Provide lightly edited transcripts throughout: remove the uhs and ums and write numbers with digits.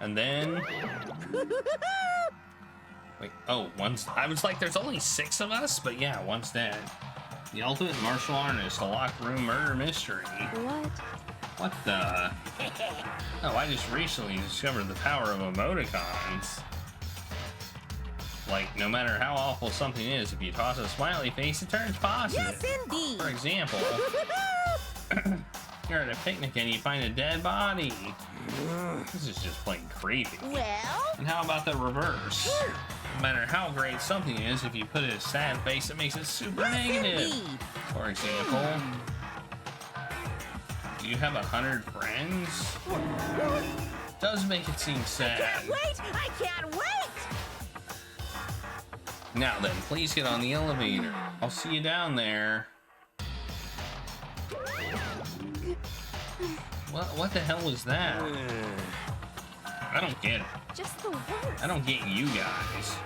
And then... Wait, oh, one's... I was like, there's only 6 of us? But yeah, one's dead. The ultimate martial artist, a locked room murder mystery. What? What the... Oh, I just recently discovered the power of emoticons. Like, no matter how awful something is, if you toss a smiley face, it turns positive. Yes, indeed. For example, you're at a picnic and you find a dead body. This is just plain creepy. Well? And how about the reverse? No matter how great something is, if you put a sad face, it makes it super negative. Indeed. For example, do you have 100 friends? Does make it seem sad. Can't wait! I can't wait! Now then, please get on the elevator. I'll see you down there. What the hell was that? I don't get it. Just the worst. I don't get you guys.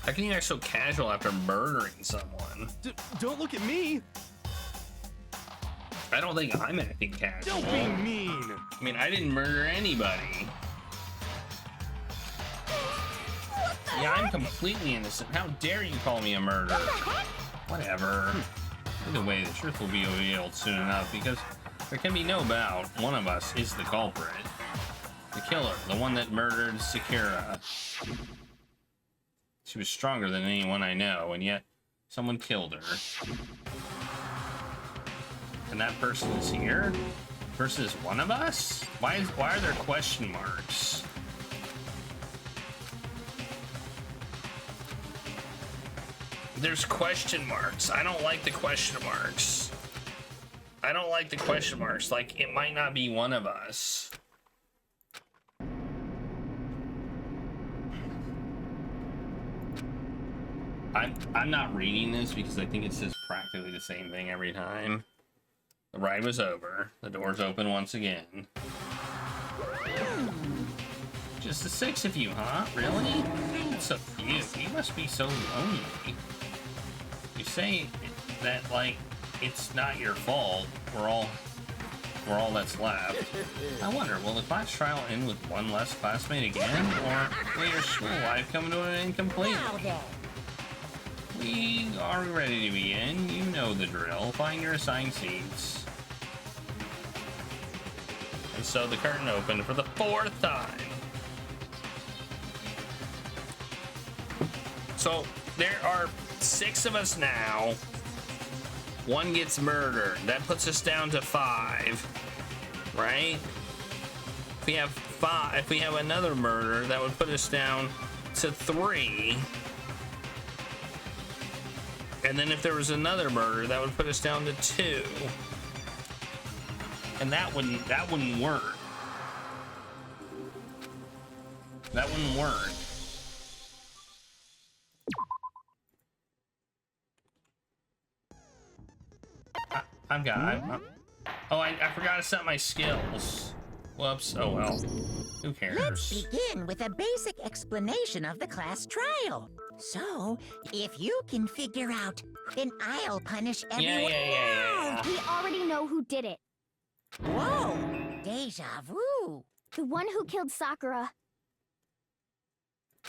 How can you act so casual after murdering someone? Don't look at me! I don't think I'm acting casual. Don't be mean! I mean, I didn't murder anybody. Yeah, I'm completely innocent. How dare you call me a murderer? Whatever. Either way, the truth will be revealed soon enough, because there can be no doubt one of us is the culprit. The killer, the one that murdered Sakura. She was stronger than anyone I know, and yet someone killed her. And that person is here? The person is one of us? Why are there question marks? There's question marks. I don't like the question marks. I don't like the question marks. Like, it might not be one of us. I'm not reading this because I think it says practically the same thing every time. The ride was over. The door's open once again. Just the 6 of you, huh? Really? That's so few. You must be so lonely. You say that like it's not your fault. We're all that's left. I wonder, will the class trial end with one less classmate again, or will your school life come to an end completely? We are ready to begin. You know the drill. Find your assigned seats. And so the curtain opened for the 4th time. So there are 6 of us now. 1 gets murdered. That puts us down to 5, right? If we have 5, if we have another murder, that would put us down to 3. And then if there was another murder, that would put us down to 2. And that wouldn't work. That wouldn't work. I forgot to set my skills. Whoops. Oh well. Who cares? Let's begin with a basic explanation of the class trial. So, if you can figure out, then I'll punish everyone. Yeah. We already know who did it. Whoa! Deja vu. The one who killed Sakura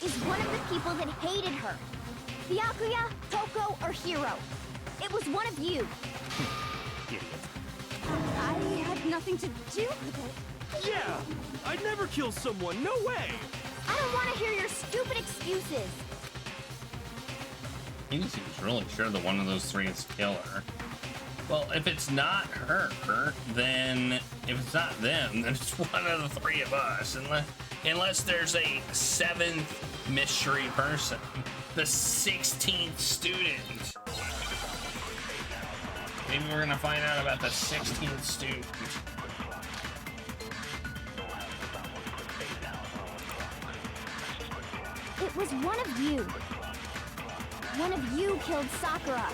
is one of the people that hated her. Byakuya, Toko, or Hiro. It was one of you. Idiot. I had nothing to do with it. Yeah! I'd never kill someone, no way! I don't want to hear your stupid excuses. He seems really sure that one of those 3 is the killer. Well, if it's not her, then if it's not them, then it's one of the 3 of us. Unless there's a 7th mystery person, the 16th student. Maybe we're gonna find out about the 16th student. It was one of you. One of you killed Sakura.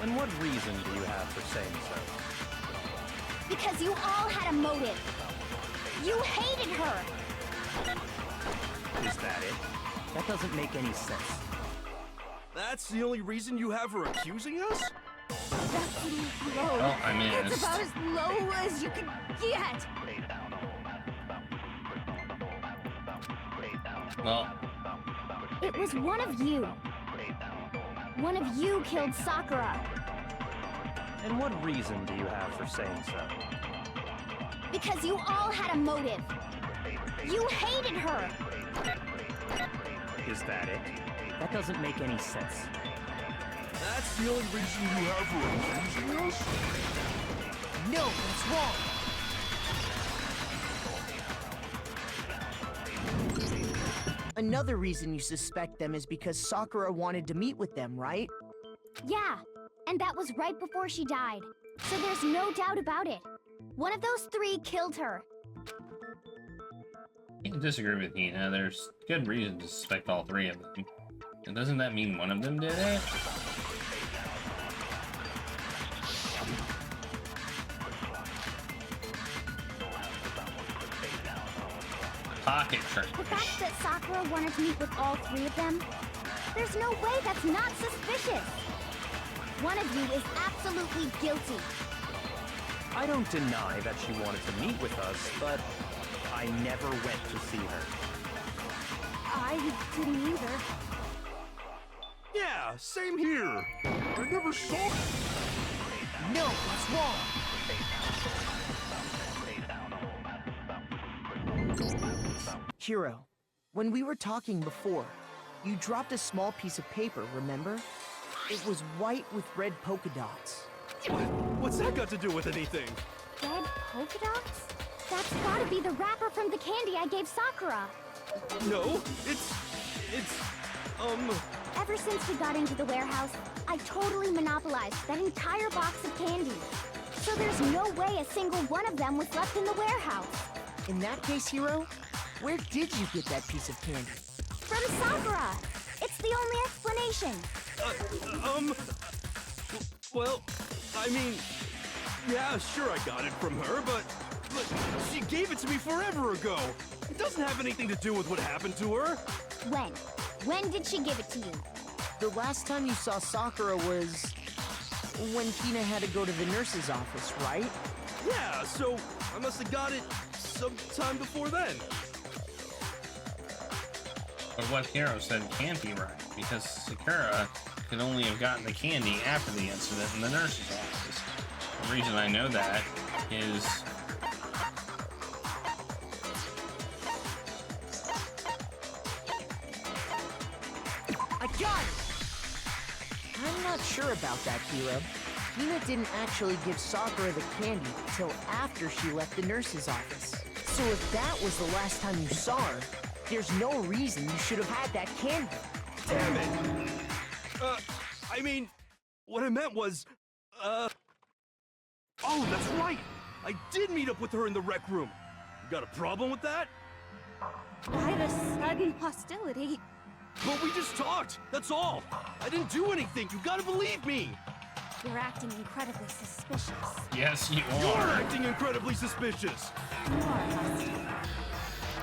And what reason do you have for saying so? Because you all had a motive. You hated her. Is that it? That doesn't make any sense. That's the only reason you have her accusing us? That's low. Oh, I missed. It's about as low as you can get. Well, It was one of you. One of you killed Sakura. And what reason do you have for saying so? Because you all had a motive. You hated her. Is that it? That doesn't make any sense. That's the only reason you have for accusing us? No, that's wrong. Another reason you suspect them is because Sakura wanted to meet with them, right? Yeah, and that was right before she died. So there's no doubt about it. One of those three killed her. I can disagree with Hina. There's good reason to suspect all three of them. And doesn't that mean one of them did it? Pocket trick. The fact that Sakura wanted to meet with all three of them, there's no way that's not suspicious. One of you is absolutely guilty. I don't deny that she wanted to meet with us, but I never went to see her. I didn't either. Yeah, same here. I never saw it. No, that's wrong. Hiro, when we were talking before, you dropped a small piece of paper, remember? It was white with red polka dots. What's that got to do with anything? Red polka dots? That's gotta be the wrapper from the candy I gave Sakura. No, it's, Ever since we got into the warehouse, I totally monopolized that entire box of candy. So there's no way a single one of them was left in the warehouse. In that case, Hiro, where did you get that piece of candy? From Sakura! It's the only explanation. well, I mean, yeah, sure I got it from her, but she gave it to me forever ago. It doesn't have anything to do with what happened to her. When? When did she give it to you? The last time you saw Sakura was when Hina had to go to the nurse's office, right? Yeah, so I must have got it sometime before then. But what Hiro said can't be right, because Sakura could only have gotten the candy after the incident in the nurse's office. The reason I know that is... I got it! I'm not sure about that, Hiro. Hina didn't actually give Sakura the candy till after she left the nurse's office. So if that was the last time you saw her, there's no reason you should have had that candy. Damn it! I mean, what I meant was, oh, that's right! I did meet up with her in the rec room. You got a problem with that? Why the sudden hostility? But we just talked, that's all. I didn't do anything, you gotta believe me. You're acting incredibly suspicious. Yes, you You're are. acting incredibly suspicious. You are hostile.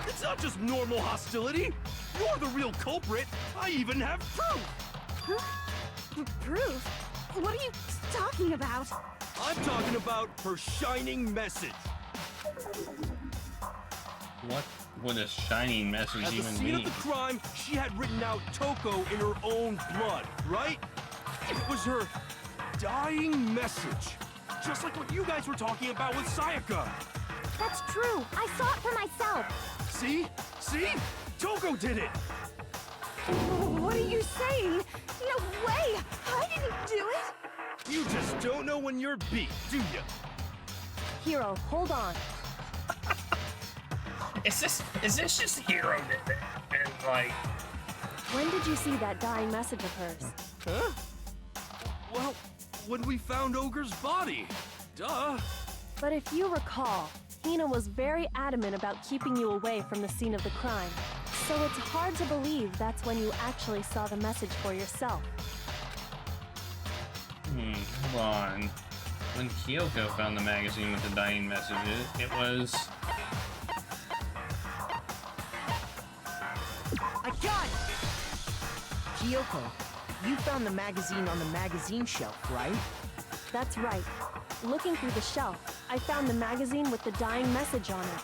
It's not just normal hostility. You're the real culprit. I even have proof. Huh? Proof? What are you talking about? I'm talking about her shining message. What would a shining message At the even scene mean? of the crime, she had written out Toko in her own blood, right? It was her dying message. Just like what you guys were talking about with Sayaka. That's true. I saw it for myself. See? See? Toko did it! What are you saying? No way! I didn't do it! You just don't know when you're beat, do you? Hiro, hold on. Is this just Hiro did it? And like, When did you see that dying message of hers? Huh? Well, when we found Ogre's body. Duh. But if you recall, Hina was very adamant about keeping you away from the scene of the crime. So it's hard to believe that's when you actually saw the message for yourself. hold on. When Kyoko found the magazine with the dying messages, it was... I got it! Kyoko, you found the magazine on the magazine shelf, right? That's right. Looking through the shelf, I found the magazine with the dying message on it.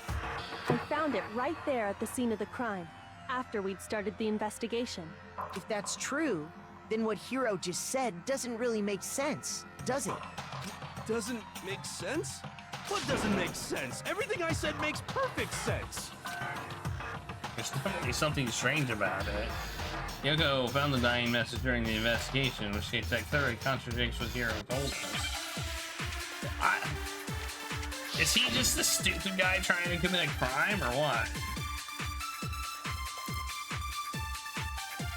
I found it right there at the scene of the crime. after we'd started the investigation. If that's true, then what Hiro just said doesn't really make sense, does it? Doesn't make sense? What doesn't make sense? Everything I said makes perfect sense. There's definitely something strange about it. Yoko found the dying message during the investigation, which states that clearly contradicts what Hiro told us. Is he just the stupid guy trying to commit a crime, or what?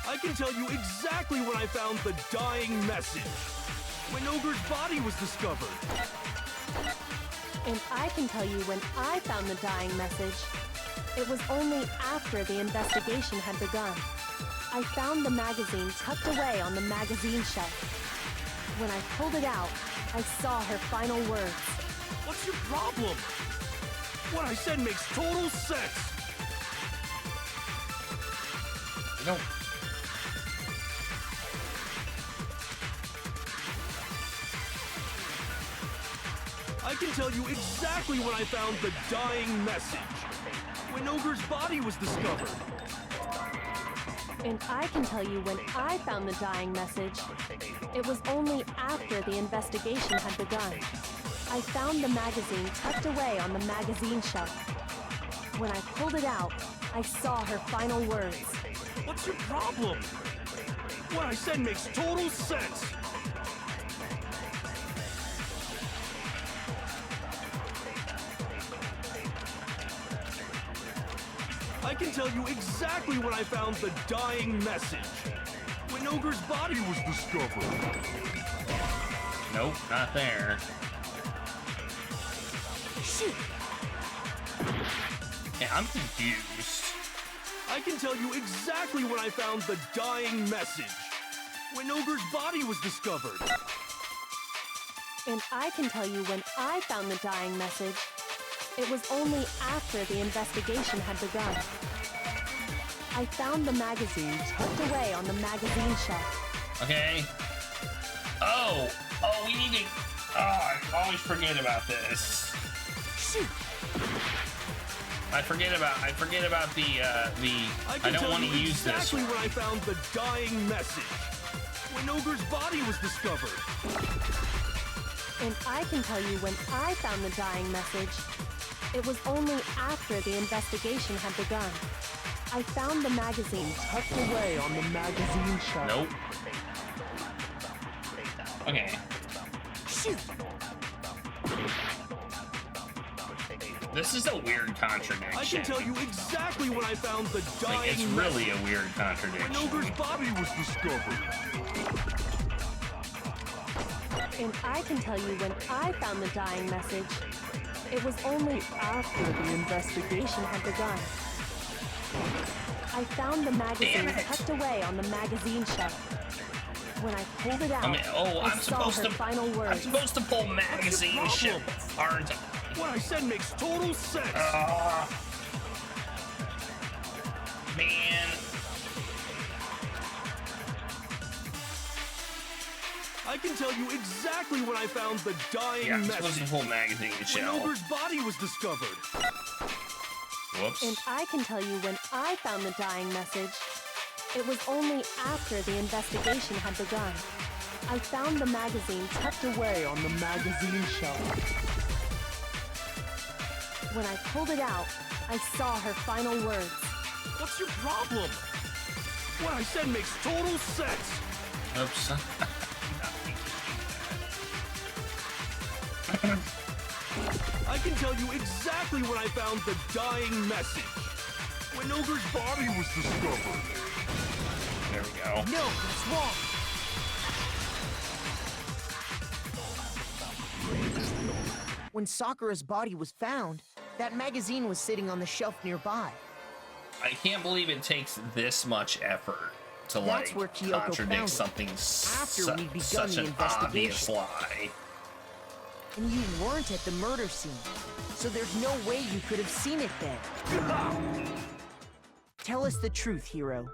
I can tell you exactly when I found the dying message. When Ogre's body was discovered. And I can tell you when I found the dying message. It was only after the investigation had begun. I found the magazine tucked away on the magazine shelf. When I pulled it out, I saw her final words. What's your problem? What I said makes total sense. No. I can tell you exactly when I found the dying message. When Ogre's body was discovered. And I can tell you when I found the dying message. It was only after the investigation had begun. I found the magazine tucked away on the magazine shelf. When I pulled it out, I saw her final words. What's your problem? What I said makes total sense. I can tell you exactly when I found the dying message. When Ogre's body was discovered. Nope, not there. Shoot! Yeah, I'm confused. I can tell you exactly when I found the dying message. When Ogre's body was discovered. And I can tell you when I found the dying message. It was only after the investigation had begun. I found the magazine tucked away on the magazine shelf. Okay. Oh, we need to. Oh, I always forget about this. Shoot! I forget about the. I don't want to use this. Exactly when I found the dying message. When Ogre's body was discovered. And I can tell you when I found the dying message. It was only after the investigation had begun. I found the magazine tucked away on the magazine shelf. Nope. Okay. Shoot! This is a weird contradiction. I can tell you exactly when I found the dying Like, it's really a weird when contradiction. Ogre's body was discovered. And I can tell you when I found the dying message. It was only after the investigation had begun. I found the magazine tucked away on the magazine shelf. When I pulled it out, I saw her final words. I'm supposed to pull magazine shit, aren't I? What I said makes total sense. Man. I can tell you exactly when I found the dying Yeah, I'm supposed message. to pull magazine When shell. Ogre's body was discovered. Whoops. And I can tell you when I found the dying message. It was only after the investigation had begun. I found the magazine tucked away on the magazine shelf. When I pulled it out, I saw her final words. What's your problem? What I said makes total sense. Oops. I can tell you exactly when I found the dying message. When Ogre's body was discovered. There we go. No, that's wrong! When Sakura's body was found, that magazine was sitting on the shelf nearby. I can't believe it takes this much effort to That's where Kyoko found contradict it, something after we'd begun such the an obvious investigation. lie. And you weren't at the murder scene, so there's no way you could have seen it then. Tell us the truth, Hiro.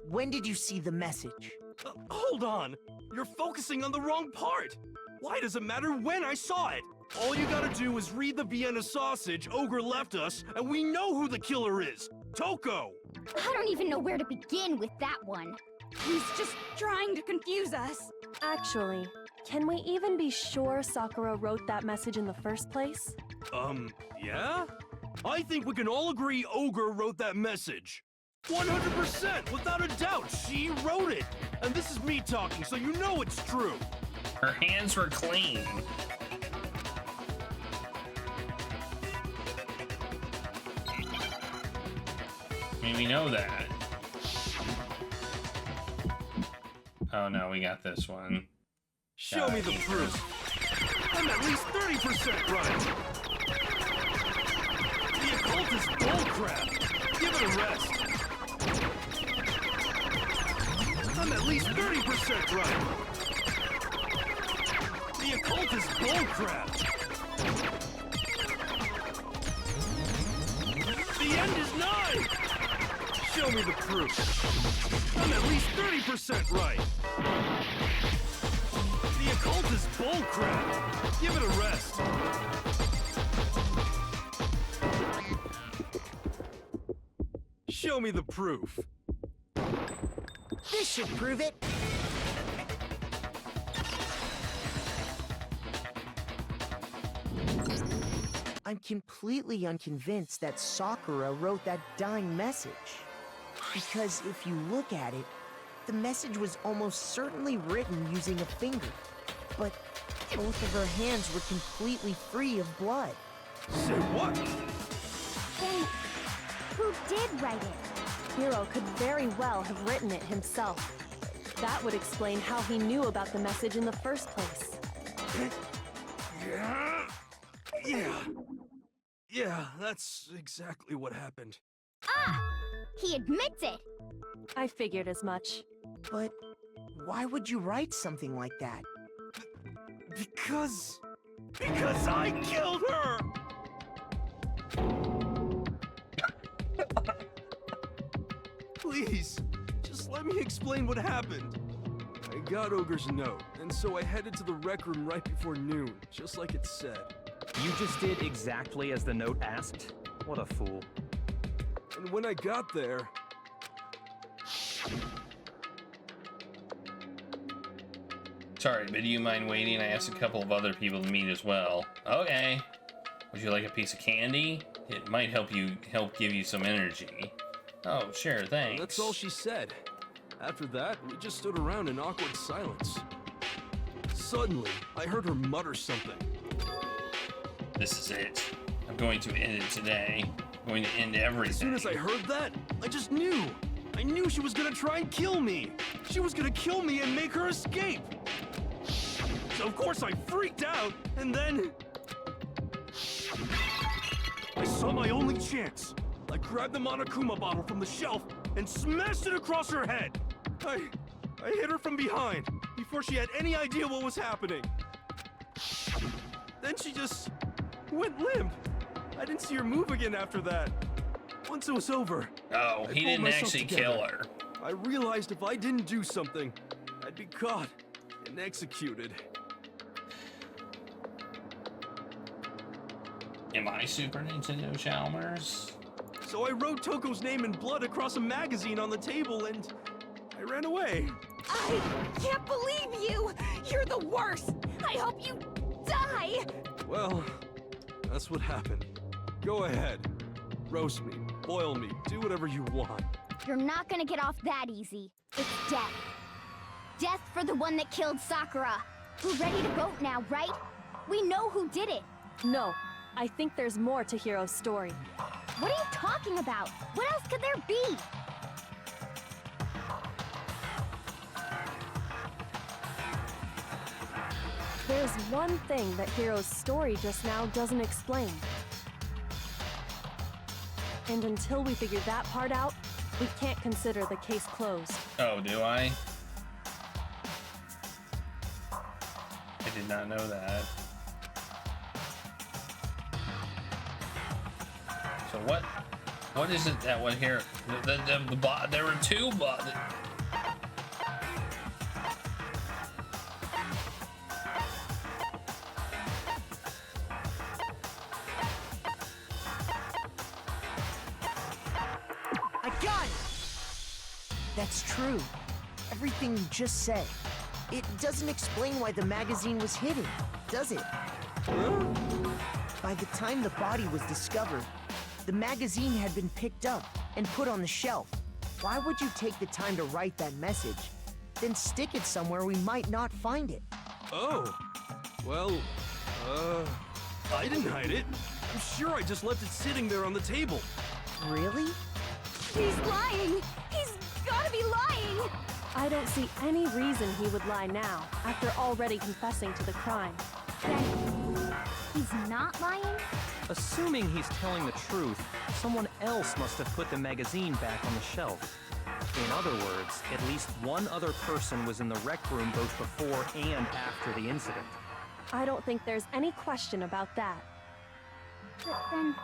When did you see the message? Hold on. You're focusing on the wrong part. Why does it matter when I saw it? All you gotta do is read the Vienna sausage Ogre left us, and we know who the killer is. Toko! I don't even know where to begin with that one. He's just trying to confuse us. Actually, can we even be sure Sakura wrote that message in the first place? Yeah? I think we can all agree Ogre wrote that message. 100%, without a doubt, she wrote it. And this is me talking, so you know it's true. Her hands were clean. I mean, we know that. Oh no, we got this one. Show me the proof. I'm at least 30% right. The occult is bullcrap. Give it a rest. I'm at least 30% right. The occult is bullcrap. The end is nigh. Show me the proof. I'm at least 30% right. The occult is bullcrap. Give it a rest. Show me the proof. This should prove it. I'm completely unconvinced that Sakura wrote that dying message. Because if you look at it, the message was almost certainly written using a finger. But both of her hands were completely free of blood. Say what? Then, who did write it? Hiro could very well have written it himself. That would explain how he knew about the message in the first place. Yeah, that's exactly what happened. Ah! He admits it! I figured as much. But why would you write something like that? Because I killed her! Please, just let me explain what happened. I got Ogre's note, and so I headed to the rec room right before noon, just like it said. You just did exactly as the note asked? What a fool. And when I got there... Sorry, but do you mind waiting? I asked a couple of other people to meet as well. Okay. Would you like a piece of candy? It might help give you some energy. Oh, sure, thanks. That's all she said. After that, we just stood around in awkward silence. Suddenly, I heard her mutter something. This is it. I'm going to end it today. I'm going to end everything. As soon as I heard that, I just knew. I knew she was gonna try and kill me. She was gonna kill me and make her escape. So of course I freaked out, and then... I saw my only chance. I grabbed the Monokuma bottle from the shelf and smashed it across her head. I hit her from behind before she had any idea what was happening. Then she just went limp. I didn't see her move again after that. Once it was over, Oh, he didn't actually kill her. I realized if I didn't do something, I'd be caught and executed. Am I Super Nintendo Chalmers? So I wrote Toko's name in blood across a magazine on the table and I ran away. I can't believe you! You're the worst! I hope you die! Well, that's what happened. Go ahead. Roast me, boil me, do whatever you want. You're not gonna get off that easy. It's death. Death for the one that killed Sakura. We're ready to vote now, right? We know who did it. No, I think there's more to Hiro's story. What are you talking about? What else could there be? There's one thing that Hiro's story just now doesn't explain. And until we figure that part out, we can't consider the case closed. Oh, do I? I did not know that. So what is it that one here? There were two I got it! That's true. Everything you just said. It doesn't explain why the magazine was hidden, does it? Huh? By the time the body was discovered, the magazine had been picked up and put on the shelf. Why would you take the time to write that message, then stick it somewhere we might not find it? Oh. Well, I didn't hide it. I'm sure I just left it sitting there on the table. Really? He's lying! He's gotta be lying! I don't see any reason he would lie now, after already confessing to the crime. Then he's not lying? Assuming he's telling the truth, someone else must have put the magazine back on the shelf. In other words, at least one other person was in the rec room both before and after the incident. I don't think there's any question about that. But then,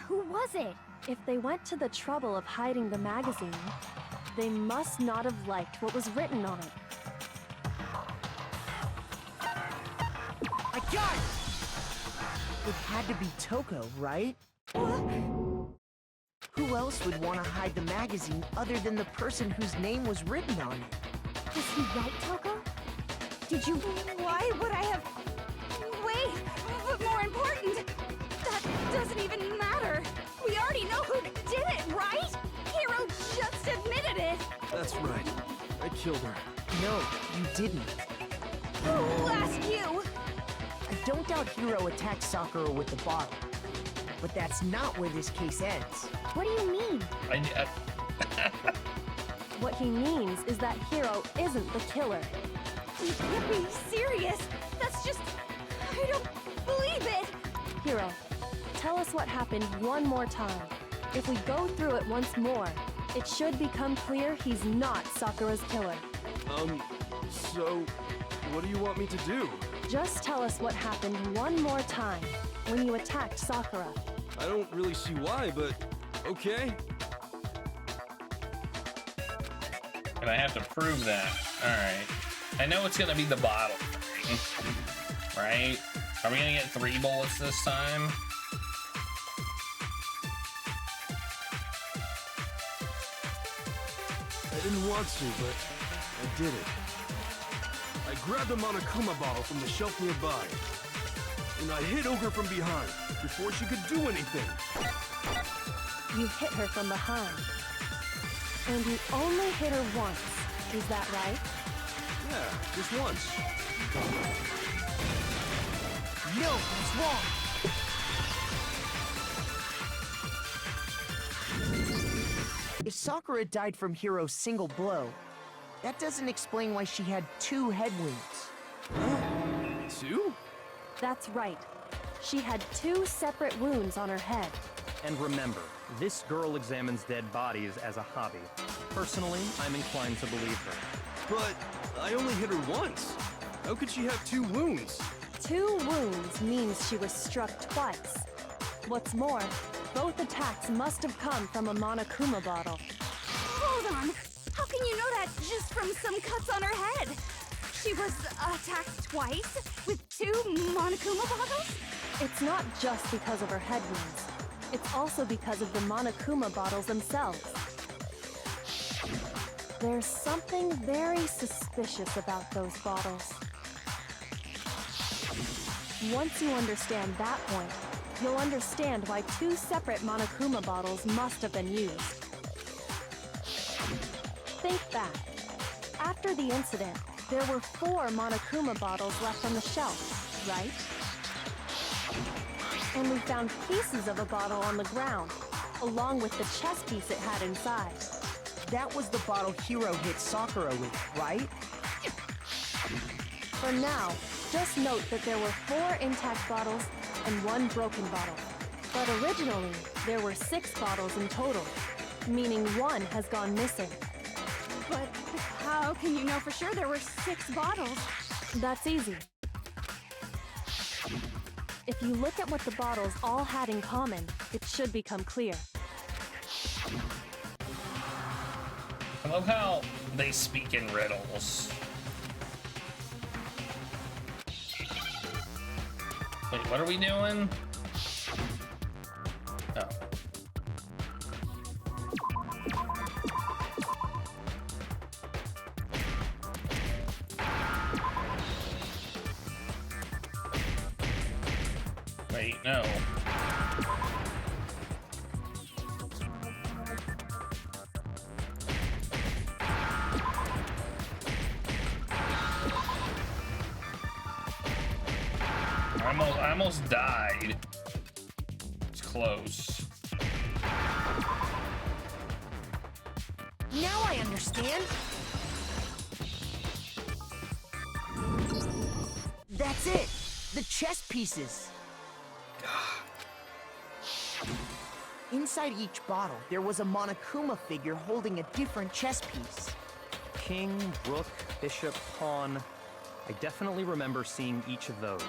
who was it? If they went to the trouble of hiding the magazine, they must not have liked what was written on it. I got it! It had to be Toko, right? Who else would want to hide the magazine other than the person whose name was written on it? Was he right, Toko? Did you... Why would I have... Wait, but more important, that doesn't even matter. We already know who did it, right? Hero just admitted it. That's right. I killed her. No, you didn't. Who asked you? I don't doubt Hiro attacked Sakura with the bottle. But that's not where this case ends. What do you mean? What he means is that Hiro isn't the killer. You can't be serious. That's just... I don't believe it. Hiro, tell us what happened one more time. If we go through it once more, it should become clear he's not Sakura's killer. So, what do you want me to do? Just tell us what happened one more time when you attacked Sakura. I don't really see why, but okay. And I have to prove that. Alright. I know it's gonna be the bottle thing. Right? Are we gonna get 3 bullets this time? I didn't want to, but I did it. I grabbed the Monokuma bottle from the shelf nearby, and I hit Ogre from behind before she could do anything. You hit her from behind. And you only hit her once. Is that right? Yeah, just once. No, that's wrong. If Sakura died from Hiro's single blow, that doesn't explain why she had 2 head wounds. 2? That's right. She had 2 separate wounds on her head. And remember, this girl examines dead bodies as a hobby. Personally, I'm inclined to believe her. But I only hit her once. How could she have 2 wounds? 2 wounds means she was struck twice. What's more, both attacks must have come from a Monokuma bottle. Hold on. How can you know that just from some cuts on her head? She was attacked twice with 2 Monokuma bottles? It's not just because of her head wounds. It's also because of the Monokuma bottles themselves. There's something very suspicious about those bottles. Once you understand that point, you'll understand why 2 separate Monokuma bottles must have been used. Think back. After the incident, there were 4 Monokuma bottles left on the shelf, right? And we found pieces of a bottle on the ground, along with the chess piece it had inside. That was the bottle Hiro hit Sakura with, right? For now, just note that there were 4 intact bottles and 1 broken bottle. But originally, there were 6 bottles in total, meaning 1 has gone missing. But how can you know for sure there were 6 bottles? That's easy. If you look at what the bottles all had in common, it should become clear. I love how they speak in riddles. Wait, what are we doing? Oh. Wait, no. I almost died. It's close. Now I understand. That's it. The chess pieces. Inside each bottle, there was a Monokuma figure holding a different chess piece. King, rook, bishop, pawn. I definitely remember seeing each of those.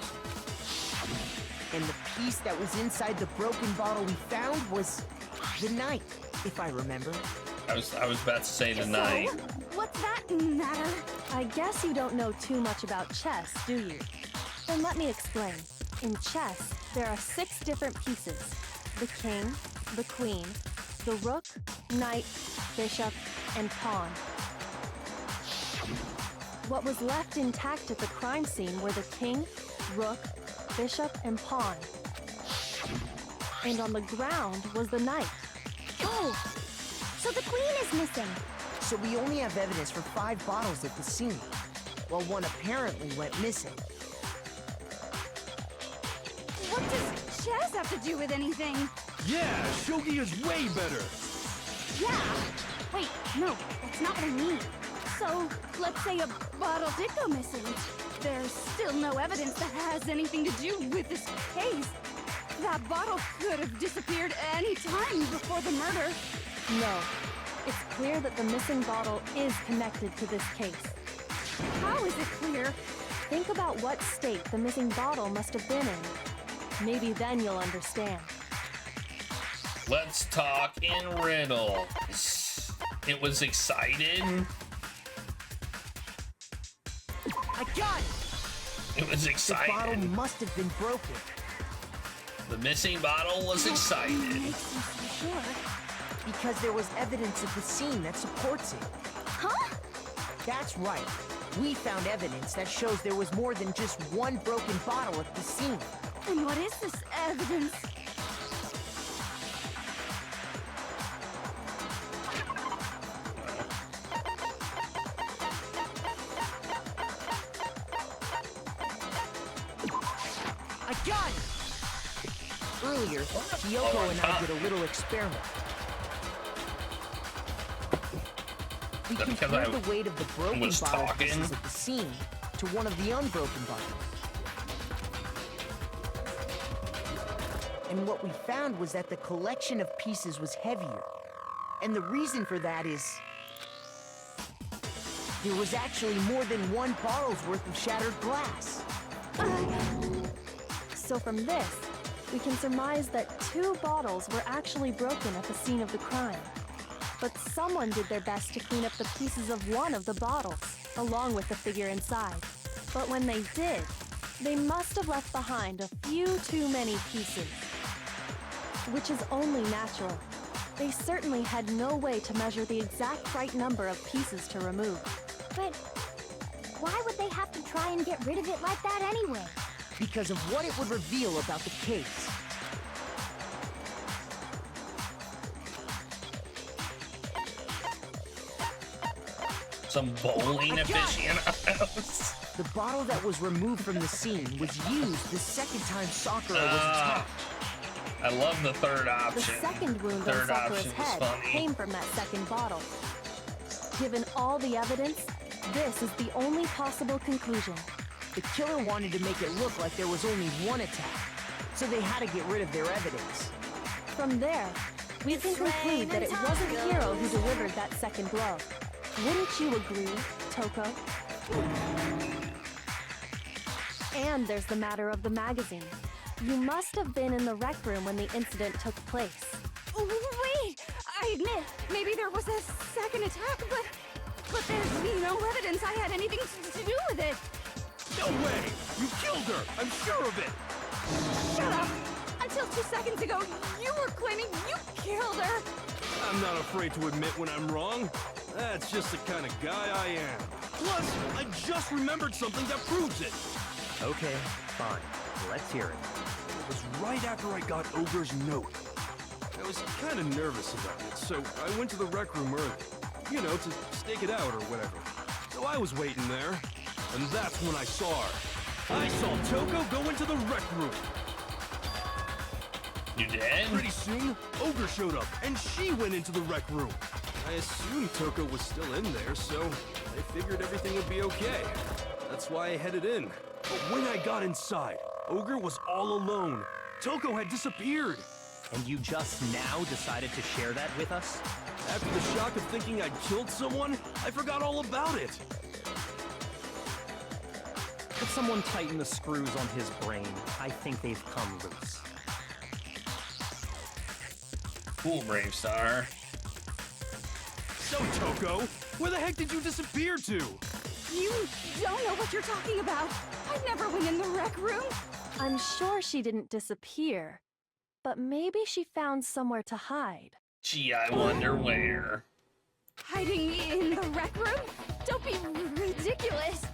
And the piece that was inside the broken bottle we found was the knight, if I remember. I was about to say the knight. So, what's that matter? I guess you don't know too much about chess, do you? Then let me explain. In chess, there are 6 different pieces. The king, the queen, the rook, knight, bishop, and pawn. What was left intact at the crime scene were the king, rook, bishop, and pawn. And on the ground was the knight. Oh! So the queen is missing. So we only have evidence for 5 bottles at the scene, while one apparently went missing. What does chess have to do with anything? Yeah, shogi is way better. Yeah. Wait, no, that's not what I mean. So, let's say a bottle did go missing. There's still no evidence that has anything to do with this case. That bottle could have disappeared any time before the murder. No. It's clear that the missing bottle is connected to this case. How is it clear? Think about what state the missing bottle must have been in. Maybe then you'll understand. Let's talk in riddles. It was excited. I got it! It was The excited. bottle must have been broken. The missing bottle was excited. Makes me so sure. Because there was evidence at the scene that supports it. Huh? That's right. We found evidence that shows there was more than just one broken bottle at the scene. And what is this evidence? I got it! Earlier, Kyoko and I did a little experiment. We Is that because compared I the weight of the broken was bottle talking? pieces at the scene to one of the unbroken bottles. And what we found was that the collection of pieces was heavier. And the reason for that is there was actually more than one bottle's worth of shattered glass. So from this, we can surmise that 2 bottles were actually broken at the scene of the crime. But someone did their best to clean up the pieces of one of the bottles, along with the figure inside. But when they did, they must have left behind a few too many pieces. Which is only natural. They certainly had no way to measure the exact right number of pieces to remove. But why would they have to try and get rid of it like that anyway? Because of what it would reveal about the case. Some bowling aficionados. The bottle that was removed from the scene was used the second time Sakura was attacked. I love the third The option. second wound on Third Sakura's option was head funny. came from that second bottle. Given all the evidence, this is the only possible conclusion. The killer wanted to make it look like there was only one attack, so they had to get rid of their evidence. From there, we can conclude that it wasn't Hiro who delivered that second blow. Wouldn't you agree, Toko? And there's the matter of the magazine. You must have been in the rec room when the incident took place. Wait! I admit, maybe there was a second attack, but there's no evidence I had anything to do with it. No way! You killed her! I'm sure of it! Shut up! Until 2 seconds ago, you were claiming you killed her! I'm not afraid to admit when I'm wrong. That's just the kind of guy I am. Plus, I just remembered something that proves it. Okay, fine. Let's hear it. was right after I got Ogre's note. I was kind of nervous about it, so I went to the rec room early. You know, to stake it out or whatever. So I was waiting there, and that's when I saw her. I saw Toko go into the rec room. You did? Pretty soon, Ogre showed up, and she went into the rec room. I assumed Toko was still in there, so I figured everything would be okay. That's why I headed in. But when I got inside, Ogre was all alone. Toko had disappeared. And you just now decided to share that with us? After the shock of thinking I'd killed someone, I forgot all about it. Could someone tighten the screws on his brain? I think they've come loose. Cool, Brave Star. So, Toko, where the heck did you disappear to? You don't know what you're talking about. I never went in the rec room. I'm sure she didn't disappear, but maybe she found somewhere to hide. Gee, I wonder where. Hiding in the rec room? Don't be ridiculous.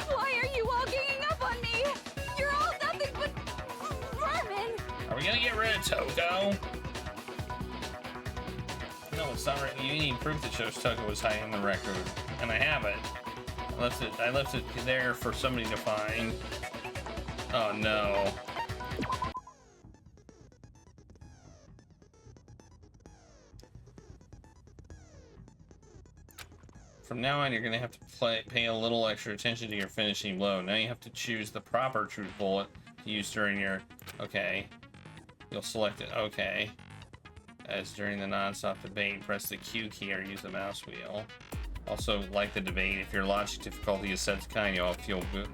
Why are you all ganging up on me? You're all nothing but vermin. Are we gonna get rid of Toko? No, it's not right. You need proof that shows Toko was hiding in the rec room. And I have it. I left it there for somebody to find. Oh no. From now on, you're gonna have to pay a little extra attention to your finishing blow. Now you have to choose the proper truth bullet to use during your... Okay. You'll select it. Okay. As during the non-stop debate, press the Q key or use the mouse wheel. Also, like the debate, if your logic difficulty is set to kind, you'll feel good.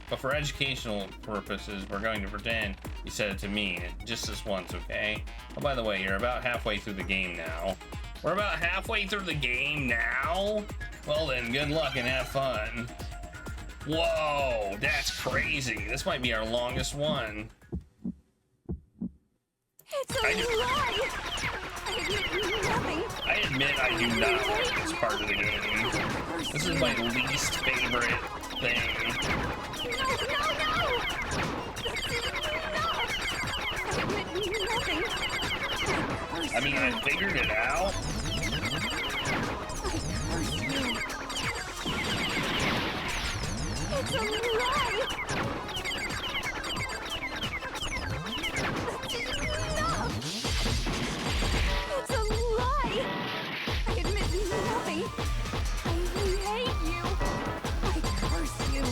But for educational purposes, we're going to pretend you said it to me, just this once, okay? Oh, by the way, you're about halfway through the game now. We're about halfway through the game now? Well then, good luck and have fun. Whoa, that's crazy. This might be our longest one. It's a lie! I admit I do not like this part of the game. This is my least favorite thing. No! Nothing. I mean, I figured it out. It's a lie! It's a lie! I admit nothing. I hate you. I curse you.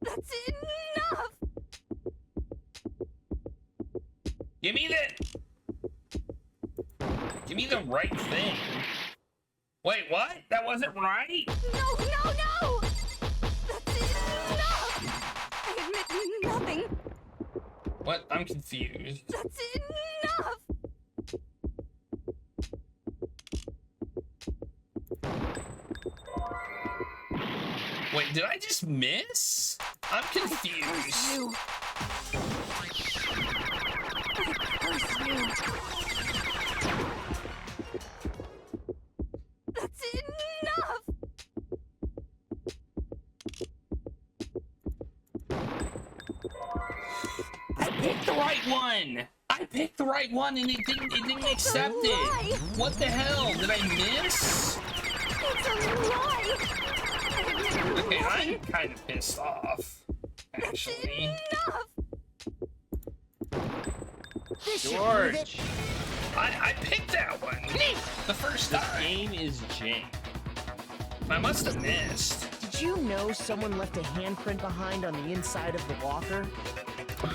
That's enough! Give me the right thing. Wait, what? That wasn't right? No! That's enough! I admit nothing. What? I'm confused. That's enough! Wait, did I just miss? I'm confused. You. I curse you. That's enough! I picked the right one! I picked the right one and it didn't accept it! What the hell? Did I miss? It's a lie! Okay, I'm kind of pissed off, actually. Enough! This should prove it. George! I picked that one! The first time! This game is jank. I must have missed. Did you know someone left a handprint behind on the inside of the locker?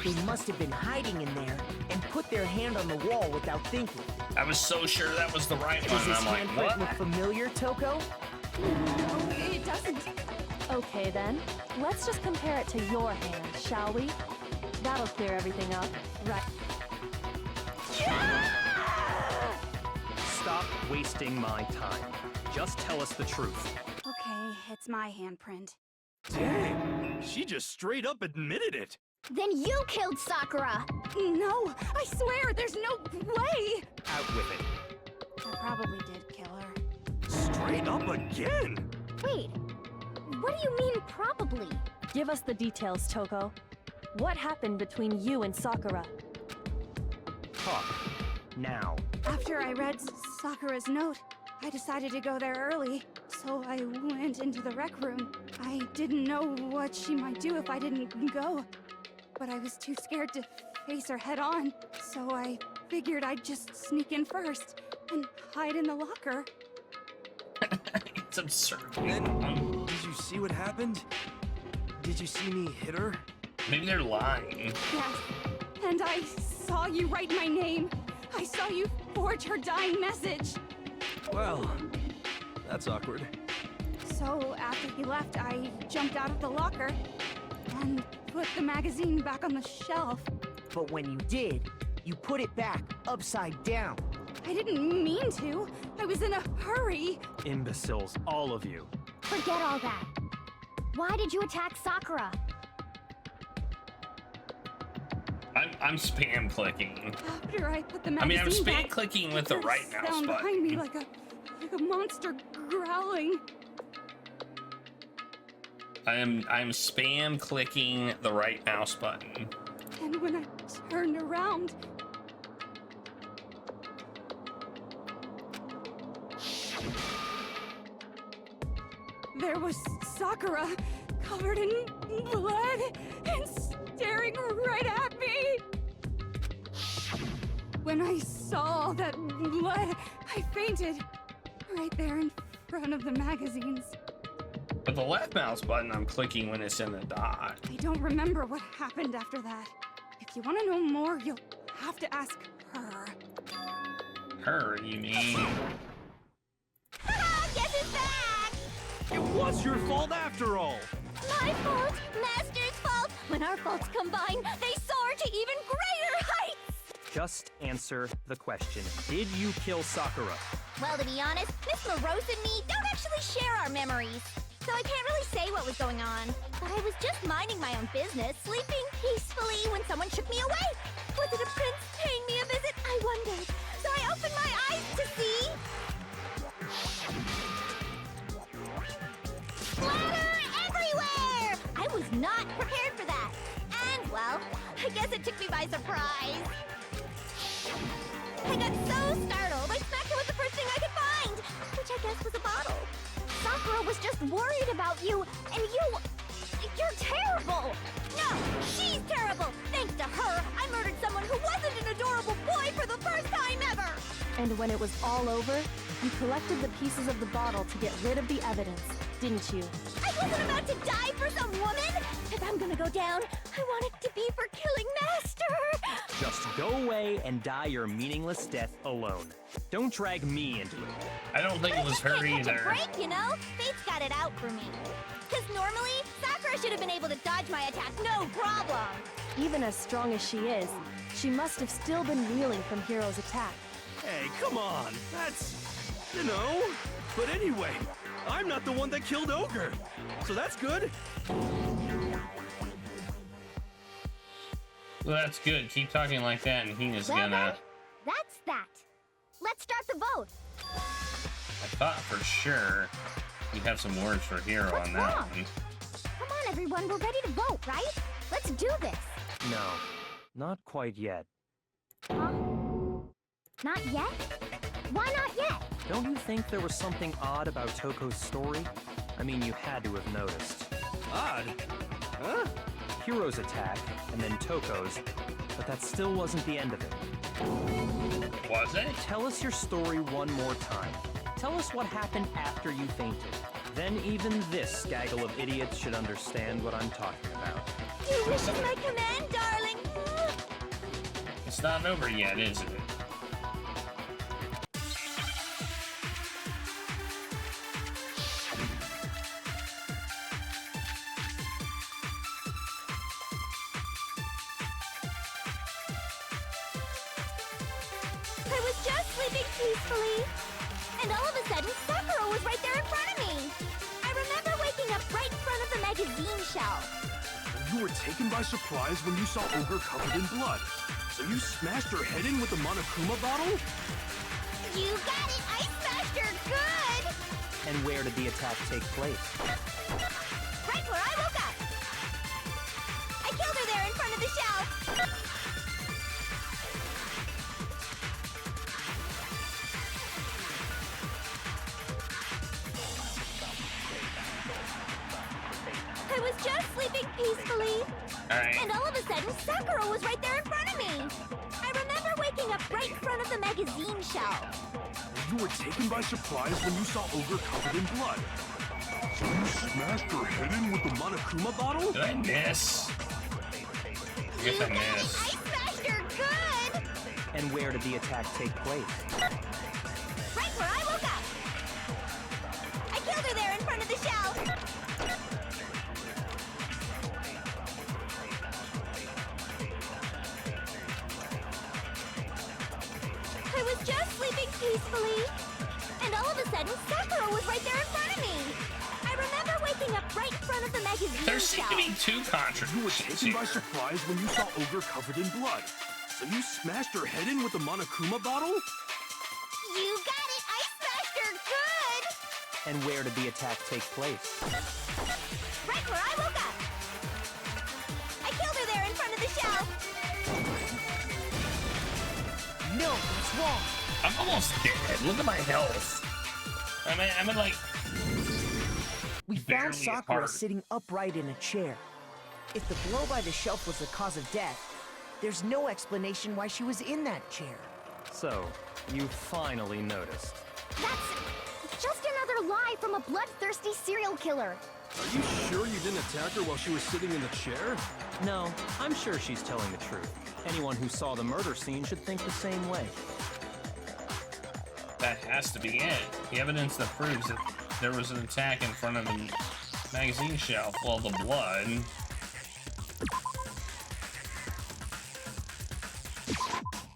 They must have been hiding in there and put their hand on the wall without thinking. I was so sure that was the right Does one, and this I'm like, handprint look what? familiar, Toko? No, it doesn't. Okay then, let's just compare it to your hand, shall we? That'll clear everything up, right? Stop wasting my time. Just tell us the truth. Okay, it's my handprint. Dang, she just straight up admitted it. Then you killed Sakura! No, I swear, there's no way! Out with it. I probably did kill her. Straight up again. Wait, what do you mean probably? Give us the details, Toko. What happened between you and Sakura? Talk. Now. After I read Sakura's note, I decided to go there early, so I went into the rec room. I didn't know what she might do if I didn't go, but I was too scared to face her head on, so I figured I'd just sneak in first and hide in the locker. It's absurd. Then, did you see what happened? Did you see me hit her? Maybe they're lying. Yes, and I saw you write my name. I saw you forge her dying message. Well, that's awkward. So after he left, I jumped out of the locker and put the magazine back on the shelf. But when you did, you put it back upside down. I didn't mean to. I was in a hurry. Imbeciles, all of you. Forget all that. Why did you attack Sakura? I'm spam clicking. After I put the I mean, magazine I'm spam back, clicking with the there was right mouse sound button. behind me like a monster growling. I'm spam clicking the right mouse button. And when I turned around, there was Sakura, covered in blood and staring right at me. When I saw all that blood, I fainted right there in front of the magazines. But the left mouse button I'm clicking when it's in the dot. I don't remember what happened after that. If you want to know more, you'll have to ask her. Her, you mean? Guess who's back? It was your fault after all! My fault, Master's fault. When our faults combine, they soar to even greater heights. Just answer the question. Did you kill Sakura? Well, to be honest, Miss Morose and me don't actually share our memories, so I can't really say what was going on. But I was just minding my own business, sleeping peacefully when someone shook me awake. Was it a prince paying me a visit? I wondered. So I opened my eyes to see... splatter everywhere! I was not prepared for that. And, well, I guess it took me by surprise. I got so startled, I smacked it with the first thing I could find, which I guess was a bottle. Sakura was just worried about you, and you're terrible! No, she's terrible! Thanks to her, I murdered someone who wasn't an adorable boy for the first time ever! And when it was all over, you collected the pieces of the bottle to get rid of the evidence, didn't you? I wasn't about to die for some woman! If I'm gonna go down, I want it to be for killing Master! Just go away and die your meaningless death alone. Don't drag me into it. I don't think it was her Can't catch a either. break, you know? Fate's got it out for me. Because normally, Sakura should have been able to dodge my attack, no problem! Even as strong as she is, she must have still been reeling from Hiro's attack. Hey, come on! That's... you know... But anyway, I'm not the one that killed Ogre, so that's good. Well, that's good. Keep talking like that, and Hina's Well gonna... then, that's that. Let's start the vote. I thought for sure you'd have some words for Hero What's on that wrong? one. Come on, everyone, we're ready to vote, right? Let's do this. No, not quite yet. Huh? Not yet? Why not yet? Don't you think there was something odd about Toko's story? I mean, you had to have noticed. Odd. Huh? Hiro's attack, and then Toko's, but that still wasn't the end of it. Was it? Tell us your story one more time. Tell us what happened after you fainted. Then even this gaggle of idiots should understand what I'm talking about. Your wish is my command, darling. It's not over yet, is it? I was just sleeping peacefully. And all of a sudden, Sakura was right there in front of me. I remember waking up right in front of the magazine shelf. You were taken by surprise when you saw Ogre covered in blood. So you smashed her head in with the Monokuma bottle? You got it! I smashed her good! And where did the attack take place? Right where I woke up. of the shelf! I was just sleeping peacefully. Alright. And all of a sudden, Sakura was right there in front of me. I remember waking up right in front of the magazine shelf. You were taken by surprise when you saw Ogre covered in blood. So you smashed her head in with the Monokuma bottle? Did I miss? I guess I missed. I smashed her good! And where did the attack take place? Right where I woke up. I killed her there in front of the shelf. I was just sleeping peacefully. And all of a sudden, Sakura was right there in front of me. I remember waking up right in front of the magazine There seem shelf. to be two You were contradictions taken by here. surprise when you saw Ogre covered in blood. So you smashed her head in with the Monokuma bottle? You got it! I smashed her good! And where did the attack take place? Right where I woke up. I killed her there in front of the shelf. No, that's wrong. I'm almost dead. Look at my health. I'm in like We found barely Sakura apart. sitting upright in a chair. If the blow by the shelf was the cause of death, there's no explanation why she was in that chair. So, you finally noticed. That's just another lie from a bloodthirsty serial killer. Are you sure you didn't attack her while she was sitting in the chair? No, I'm sure she's telling the truth. Anyone who saw the murder scene should think the same way. That has to be it. The evidence that proves that there was an attack in front of the magazine shelf. Well, the blood.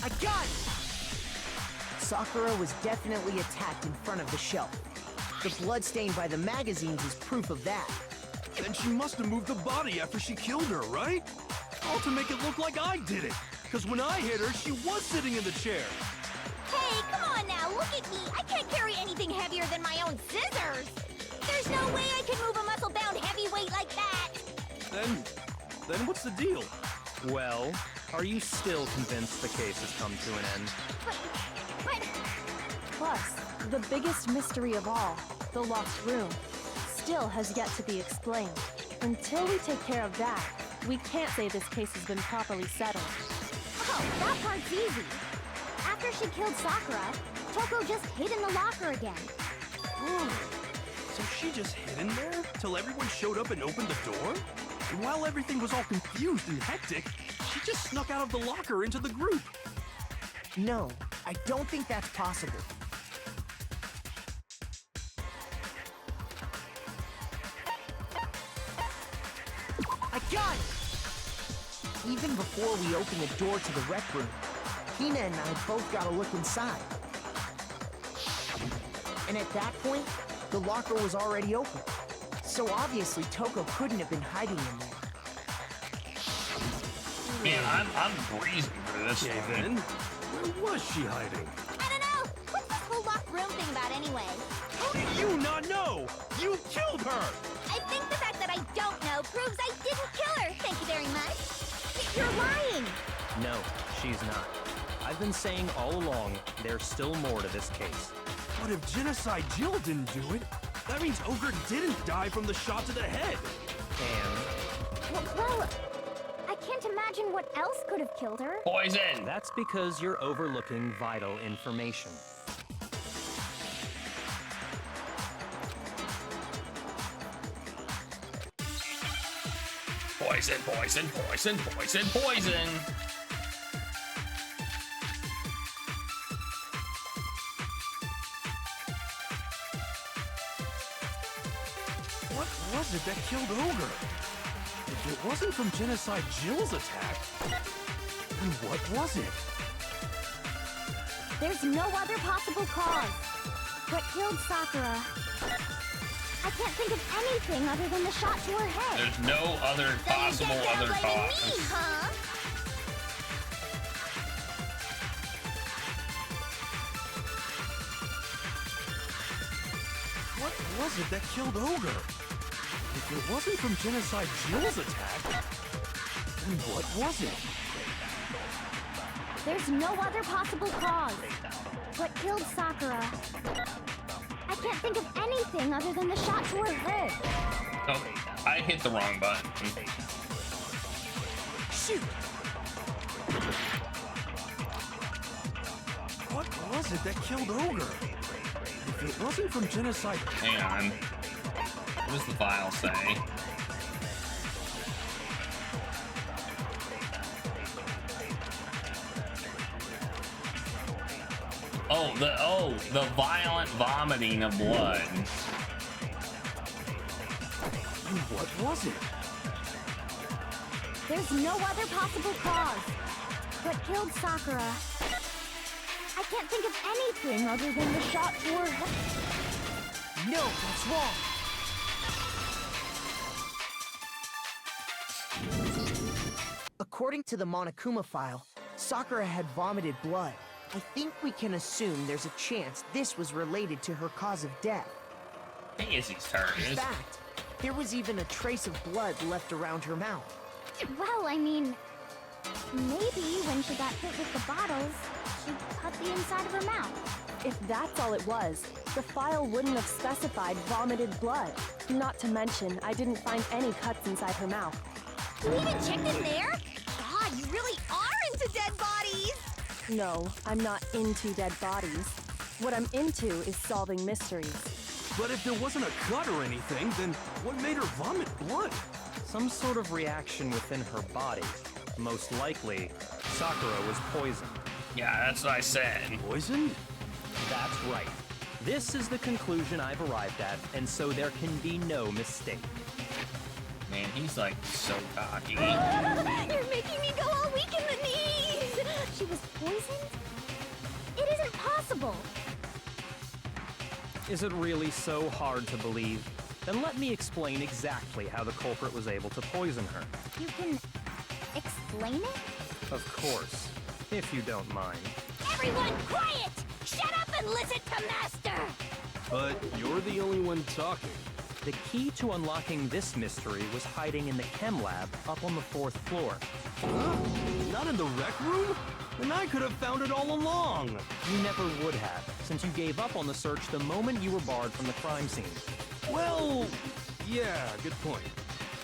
I got it! Sakura was definitely attacked in front of the shelf. The blood stained by the magazines is proof of that. Then she must have moved the body after she killed her, right? All to make it look like I did it. Because when I hit her, she was sitting in the chair. Hey, come on now, look at me. I can't carry anything heavier than my own scissors. There's no way I can move a muscle-bound heavyweight like that. Then what's the deal? Well, are you still convinced the case has come to an end? But... Plus, the biggest mystery of all, the lost room, still has yet to be explained. Until we take care of that, we can't say this case has been properly settled. Oh, that part's easy. After she killed Sakura, Toko just hid in the locker again. So she just hid in there till everyone showed up and opened the door? And while everything was all confused and hectic, she just snuck out of the locker into the group. No, I don't think that's possible. I got it! Even before we open the door to the rec room, Hina and I both got a look inside. And at that point, the locker was already open. So obviously Toko couldn't have been hiding in there. Man, I'm breezing through this Okay, one. then. Where was she hiding? I don't know. What's this whole locked room thing about anyway? How do you not know? You killed her! I think the fact that I don't know proves I didn't kill her. Thank you very much. You're lying. No, she's not. I've been saying all along, there's still more to this case. But if Genocide Jill didn't do it, that means Ogre didn't die from the shot to the head. And Well, I can't imagine what else could have killed her. Poison! that's because you're overlooking vital information. Poison, poison, poison, poison, poison! What was it that killed Ogre? If it wasn't from Genocide Jill's attack, then what was it? There's no other possible cause. What killed Sakura? I can't think of anything other than the shot to her head. There's no other possible other blaming cause. me, huh? What was it that killed Ogre? If it wasn't from Genocide Jill's attack, What was it? There's no other possible cause. What killed Sakura? I can't think of anything other than the shot to her head. Oh, I hit the wrong button. Shoot! What was it that killed Ogre? If it wasn't from genocide... Hang on. What does the file say? The violent vomiting of blood. What was it? There's no other possible cause. What killed Sakura? I can't think of anything other than the shot to her head. No, that's wrong. According to the Monokuma file, Sakura had vomited blood. I think we can assume there's a chance this was related to her cause of death. Izzy's turn. In fact, there was even a trace of blood left around her mouth. Well, I mean, maybe when she got hit with the bottles, she cut the inside of her mouth. If that's all it was, the file wouldn't have specified vomited blood. Not to mention, I didn't find any cuts inside her mouth. You even checked in there? God, you really are into dead bodies! No, I'm not into dead bodies. What I'm into is solving mysteries. But if there wasn't a cut or anything, then what made her vomit blood? Some sort of reaction within her body. Most likely, Sakura was poisoned. Yeah, that's what I said. Poison? That's right. This is the conclusion I've arrived at, and so there can be no mistake. Man, he's like so cocky. You're making me go all weak in the knees! She was poisoned? It isn't possible! Is it really so hard to believe? Then let me explain exactly how the culprit was able to poison her. You can explain it? Of course, if you don't mind. Everyone quiet! Shut up and listen to Master! But you're the only one talking. The key to unlocking this mystery was hiding in the chem lab up on the 4th floor. Huh? Not in the rec room? Then I could have found it all along. You never would have, since you gave up on the search the moment you were barred from the crime scene. Well, yeah, good point.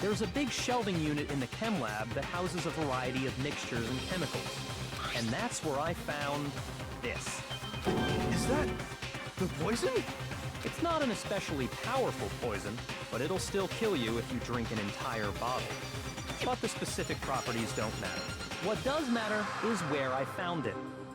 There's a big shelving unit in the chem lab that houses a variety of mixtures and chemicals. And that's where I found this. Is that the poison? It's not an especially powerful poison, but it'll still kill you if you drink an entire bottle. But the specific properties don't matter. What does matter is where I found it.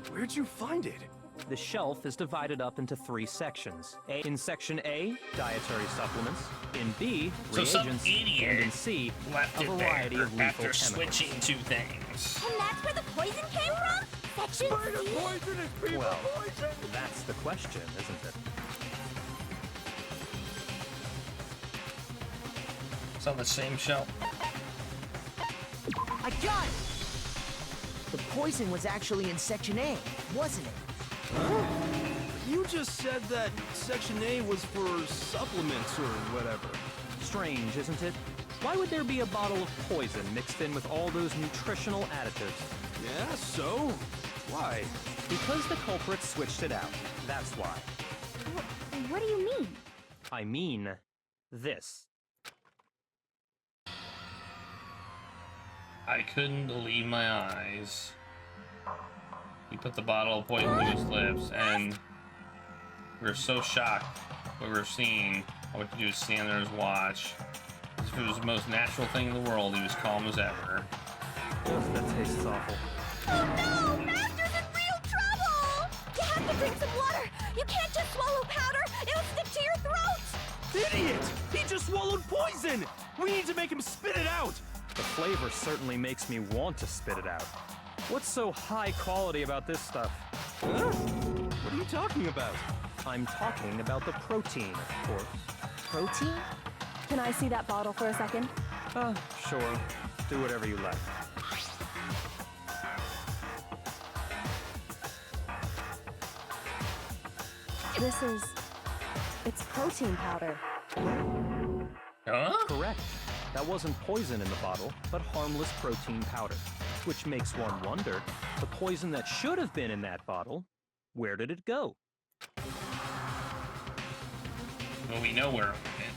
Where'd you find it? The shelf is divided up into 3 sections. In Section A, dietary supplements. In B, So some reagents. idiot And in C, left a it variety there of lethal after chemicals. switching two things. And that's where the poison came from? Section C? Poison is people Well, poison! that's the question, isn't it? It's on the same shelf. I got it! The poison was actually in Section A, wasn't it? Huh? You just said that Section A was for supplements or whatever. Strange, isn't it? Why would there be a bottle of poison mixed in with all those nutritional additives? Yeah, so? Why? Because the culprit switched it out. That's why. What do you mean? I mean, this. I couldn't believe my eyes. He put the bottle of poison to his lips, and we were so shocked what we were seeing. All we could do was stand there and watch. As if it was the most natural thing in the world, he was calm as ever. Ugh, that tastes awful. Oh no! Master's in real trouble! You have to drink some water! You can't just swallow powder! It'll stick to your throat! Idiot! He just swallowed poison! We need to make him spit it out! The flavor certainly makes me want to spit it out. What's so high quality about this stuff? Huh? What are you talking about? I'm talking about the protein, of course. Protein? Can I see that bottle for a second? Sure. Do whatever you like. It's protein powder. Huh? Correct. That wasn't poison in the bottle, but harmless protein powder. Which makes one wonder, the poison that should have been in that bottle, where did it go? Well, we know where it went.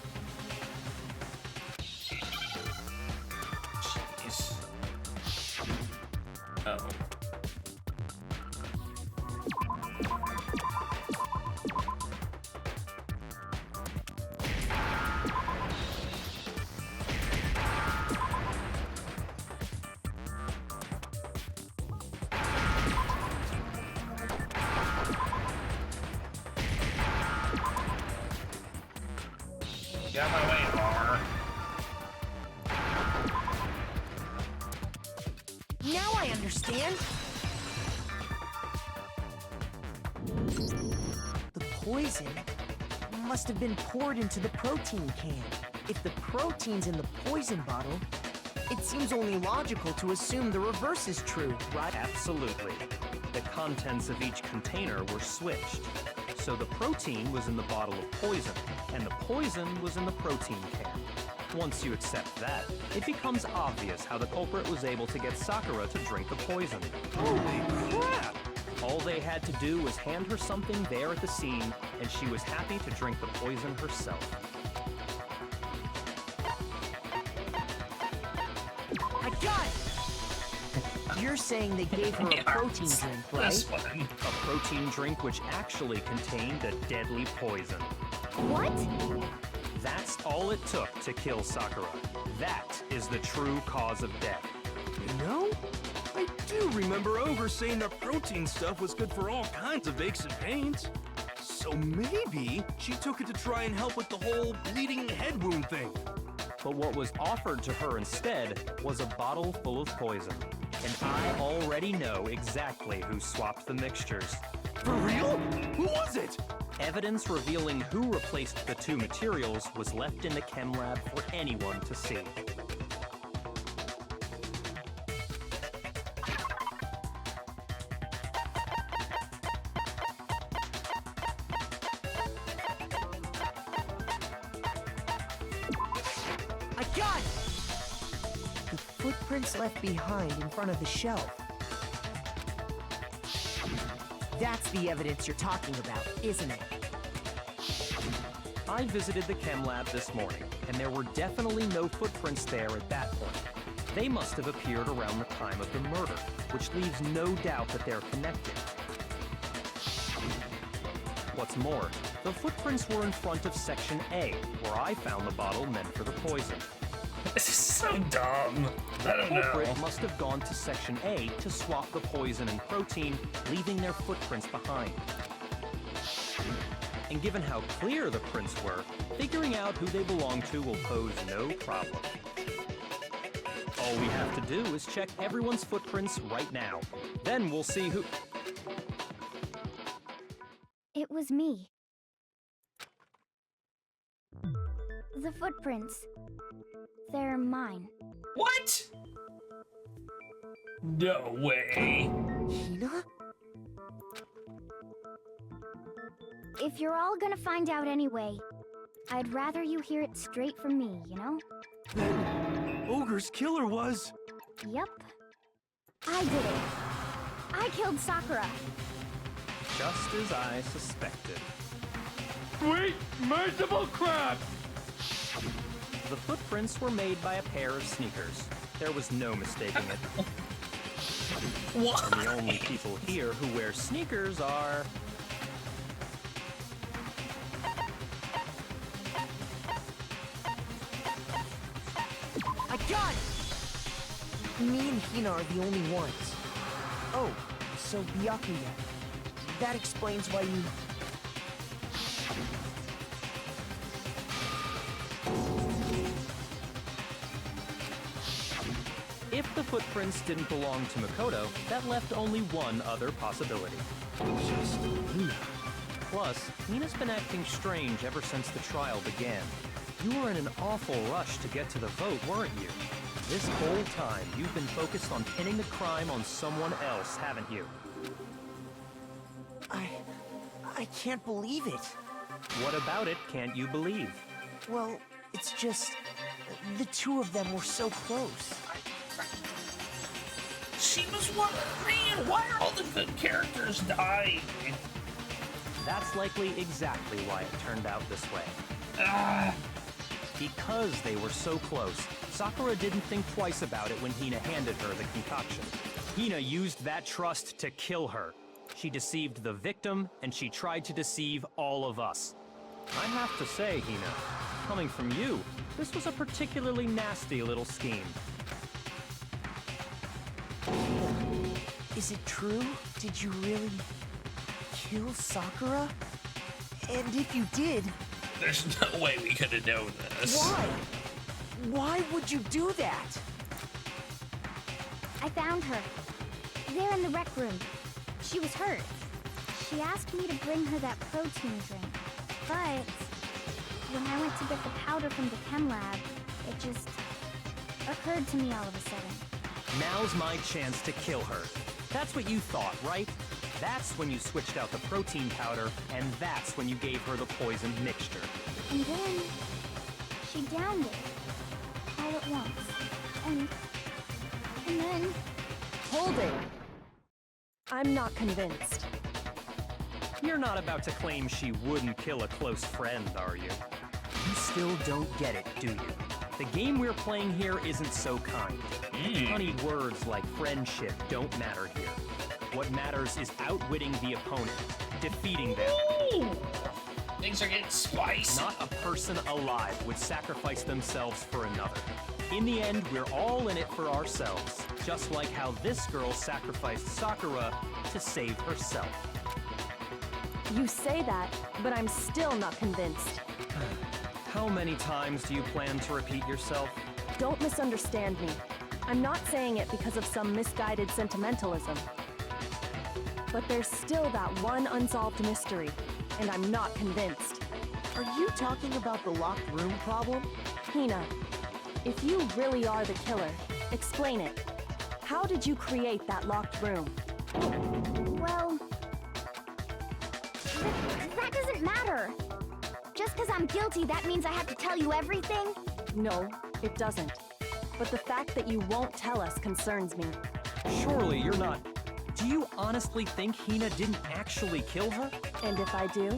Jeez. Uh-oh. Get out of my way, Bar. Now I understand. The poison must have been poured into the protein can. If the protein's in the poison bottle, it seems only logical to assume the reverse is true, right? Absolutely. The contents of each container were switched. So the protein was in the bottle of poison, and the poison was in the protein can. Once you accept that, it becomes obvious how the culprit was able to get Sakura to drink the poison. Holy crap! All they had to do was hand her something there at the scene, and she was happy to drink the poison herself. I got it! You're saying they gave her a protein drink, right? This one. A protein drink which actually contained a deadly poison. What? That's all it took to kill Sakura. That is the true cause of death. You know, I do remember Ogre saying that protein stuff was good for all kinds of aches and pains. So maybe she took it to try and help with the whole bleeding head wound thing. But what was offered to her instead was a bottle full of poison. And I already know exactly who swapped the mixtures. For real? Who was it? Evidence revealing who replaced the two materials was left in the chem lab for anyone to see. I got it! The footprints left behind in front of the shelf. That's the evidence you're talking about, isn't it? I visited the chem lab this morning, and there were definitely no footprints there at that point. They must have appeared around the time of the murder, which leaves no doubt that they're connected. What's more, the footprints were in front of Section A, where I found the bottle meant for the poison. This is so dumb. I don't The culprit know. must have gone to Section A to swap the poison and protein, leaving their footprints behind. And given how clear the prints were, figuring out who they belong to will pose no problem. All we have to do is check everyone's footprints right now. Then we'll see who... It was me. The footprints. They're mine. What? No way. Hina? If you're all gonna find out anyway, I'd rather you hear it straight from me, you know? Then Ogre's killer was... Yep. I did it. I killed Sakura. Just as I suspected. Sweet merciful crap! The footprints were made by a pair of sneakers. There was no mistaking it. What? And the only people here who wear sneakers are... I got it! Me and Hina are the only ones. Oh, so Byakuya. That explains why you... If the footprints didn't belong to Makoto, that left only one other possibility. Just Hina. Plus, Hina's been acting strange ever since the trial began. You were in an awful rush to get to the vote, weren't you? This whole time, you've been focused on pinning the crime on someone else, haven't you? I can't believe it. What about it can't you believe? Well, it's just... The two of them were so close. She was one. Man, why are all the good characters dying? That's likely exactly why it turned out this way. Ah. Because they were so close, Sakura didn't think twice about it when Hina handed her the concoction. Hina used that trust to kill her. She deceived the victim, and she tried to deceive all of us. I have to say, Hina, coming from you, this was a particularly nasty little scheme. Is it true? Did you really kill Sakura? And if you did, There's no way we could have known this. why? Why would you do that? I found her. There in the rec room. She was hurt. She asked me to bring her that protein drink. But when I went to get the powder from the chem lab, it just occurred to me all of a sudden. Now's my chance to kill her. That's what you thought, right? That's when you switched out the protein powder, and that's when you gave her the poison mixture. And then she downed it all at once. And then Hold it. I'm not convinced. You're not about to claim she wouldn't kill a close friend, are you? You still don't get it, do you? The game we're playing here isn't so kind. Honeyed words like friendship don't matter here. What matters is outwitting the opponent, defeating them. Ooh. Things are getting spicy. Not a person alive would sacrifice themselves for another. In the end, we're all in it for ourselves, just like how this girl sacrificed Sakura to save herself. You say that, but I'm still not convinced. How many times do you plan to repeat yourself? Don't misunderstand me. I'm not saying it because of some misguided sentimentalism. But there's still that one unsolved mystery, and I'm not convinced. Are you talking about the locked room problem? Hina, if you really are the killer, explain it. How did you create that locked room? well, that doesn't matter. Just because I'm guilty, that means I have to tell you everything? No, it doesn't. But the fact that you won't tell us concerns me. Surely you're not... Do you honestly think Hina didn't actually kill her? And if I do?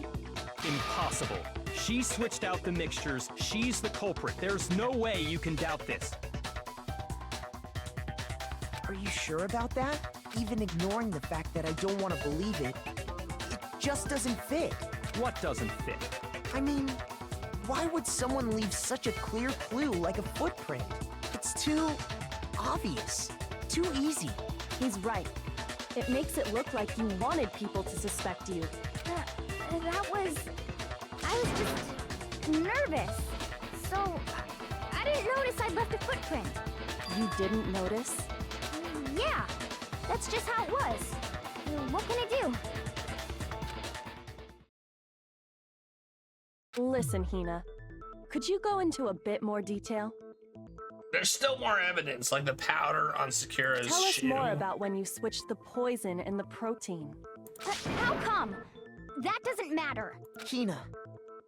Impossible. She switched out the mixtures. She's the culprit. There's no way you can doubt this. Are you sure about that? Even ignoring the fact that I don't want to believe it, it just doesn't fit. What doesn't fit? I mean, why would someone leave such a clear clue like a footprint? It's too obvious, too easy. He's right. It makes it look like you wanted people to suspect you. I was just nervous. So, I didn't notice I'd left a footprint. You didn't notice? Yeah, that's just how it was. What can I do? Listen, Hina. Could you go into a bit more detail? There's still more evidence, like the powder on Sakura's Tell us shoe. more about when you switched the poison and the protein. How come? That doesn't matter. Hina,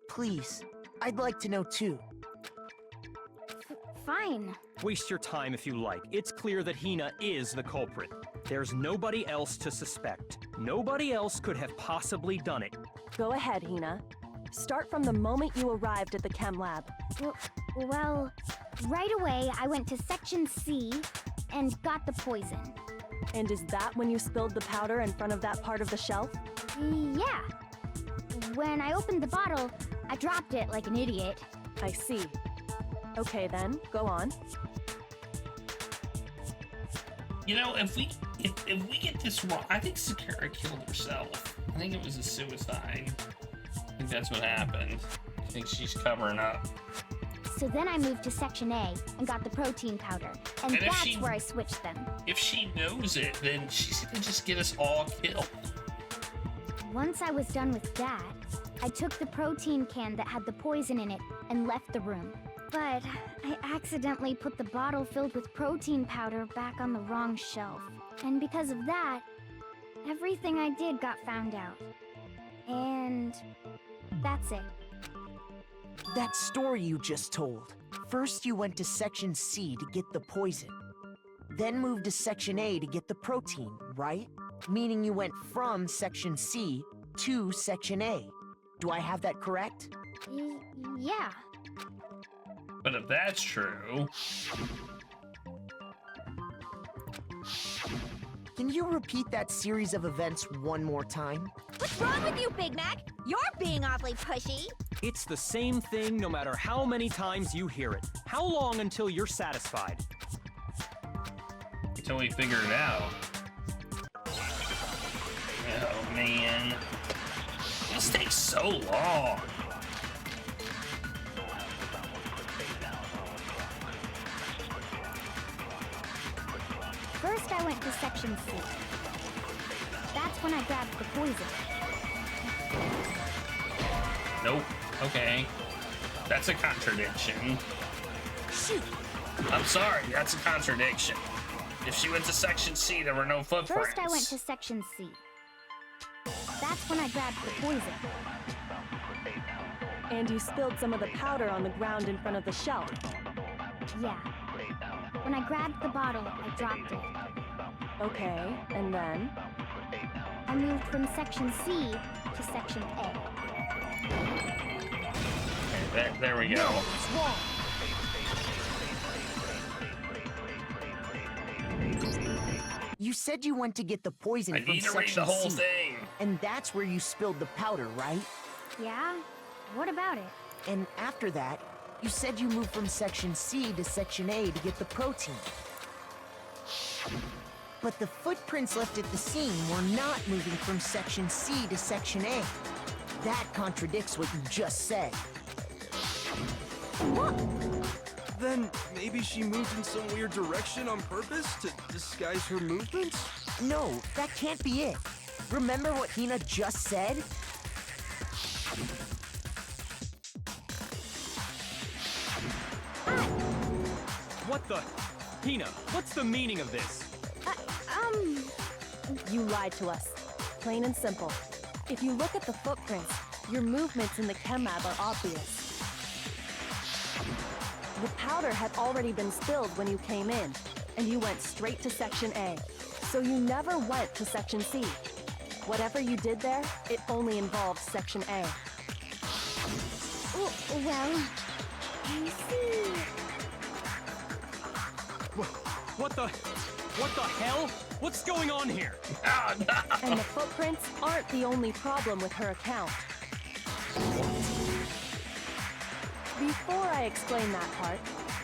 please, I'd like to know too. Fine. Waste your time if you like. It's clear that Hina is the culprit. There's nobody else to suspect. Nobody else could have possibly done it. Go ahead, Hina. Start from the moment you arrived at the chem lab. Well, right away I went to Section C and got the poison. And is that when you spilled the powder in front of that part of the shelf? Yeah. When I opened the bottle, I dropped it like an idiot. I see. Okay then, go on. You know, if we get this wrong, I think Sakura killed herself. I think it was a suicide. I think that's what happened. I think she's covering up. So then I moved to Section A and got the protein powder. And And if that's she- where I switched them. If she knows it, then she's gonna just get us all killed. Once I was done with that, I took the protein can that had the poison in it and left the room. But I accidentally put the bottle filled with protein powder back on the wrong shelf. And because of that, everything I did got found out. And that's it. That story you just told. First you went to Section C to get the poison. Then moved to Section A to get the protein, right? Meaning you went from Section C to Section A. Do I have that correct? Yeah. But if that's true... Can you repeat that series of events one more time? What's wrong with you, Big Mac? You're being awfully pushy. It's the same thing no matter how many times you hear it. How long until you're satisfied? Until we figure it out. Oh, man. This takes so long. First, I went to Section C. That's when I grabbed the poison. Nope. Okay. That's a contradiction. Shoot! I'm sorry, that's a contradiction. If she went to Section C, there were no footprints. First, I went to Section C. That's when I grabbed the poison. And you spilled some of the powder on the ground in front of the shelf. Yeah. When I grabbed the bottle, I dropped it. Okay, and then? I moved from Section C to Section A. Okay, there we go. It's wrong! You said you went to get the poison I from need to read Section the whole C, thing. and that's where you spilled the powder, right? Yeah? What about it? And after that, you said you moved from Section C to Section A to get the protein. But the footprints left at the scene were not moving from Section C to Section A. That contradicts what you just said. Then maybe she moved in some weird direction on purpose to disguise her movements? No, that can't be it. Remember what Hina just said? What the? Hina, what's the meaning of this? You lied to us. Plain and simple. If you look at the footprints, your movements in the chem lab are obvious. The powder had already been spilled when you came in, and you went straight to Section A. So you never went to Section C. Whatever you did there, it only involved Section A. Well, I see. What the hell? What's going on here? Oh, no. And the footprints aren't the only problem with her account. Before I explain that part,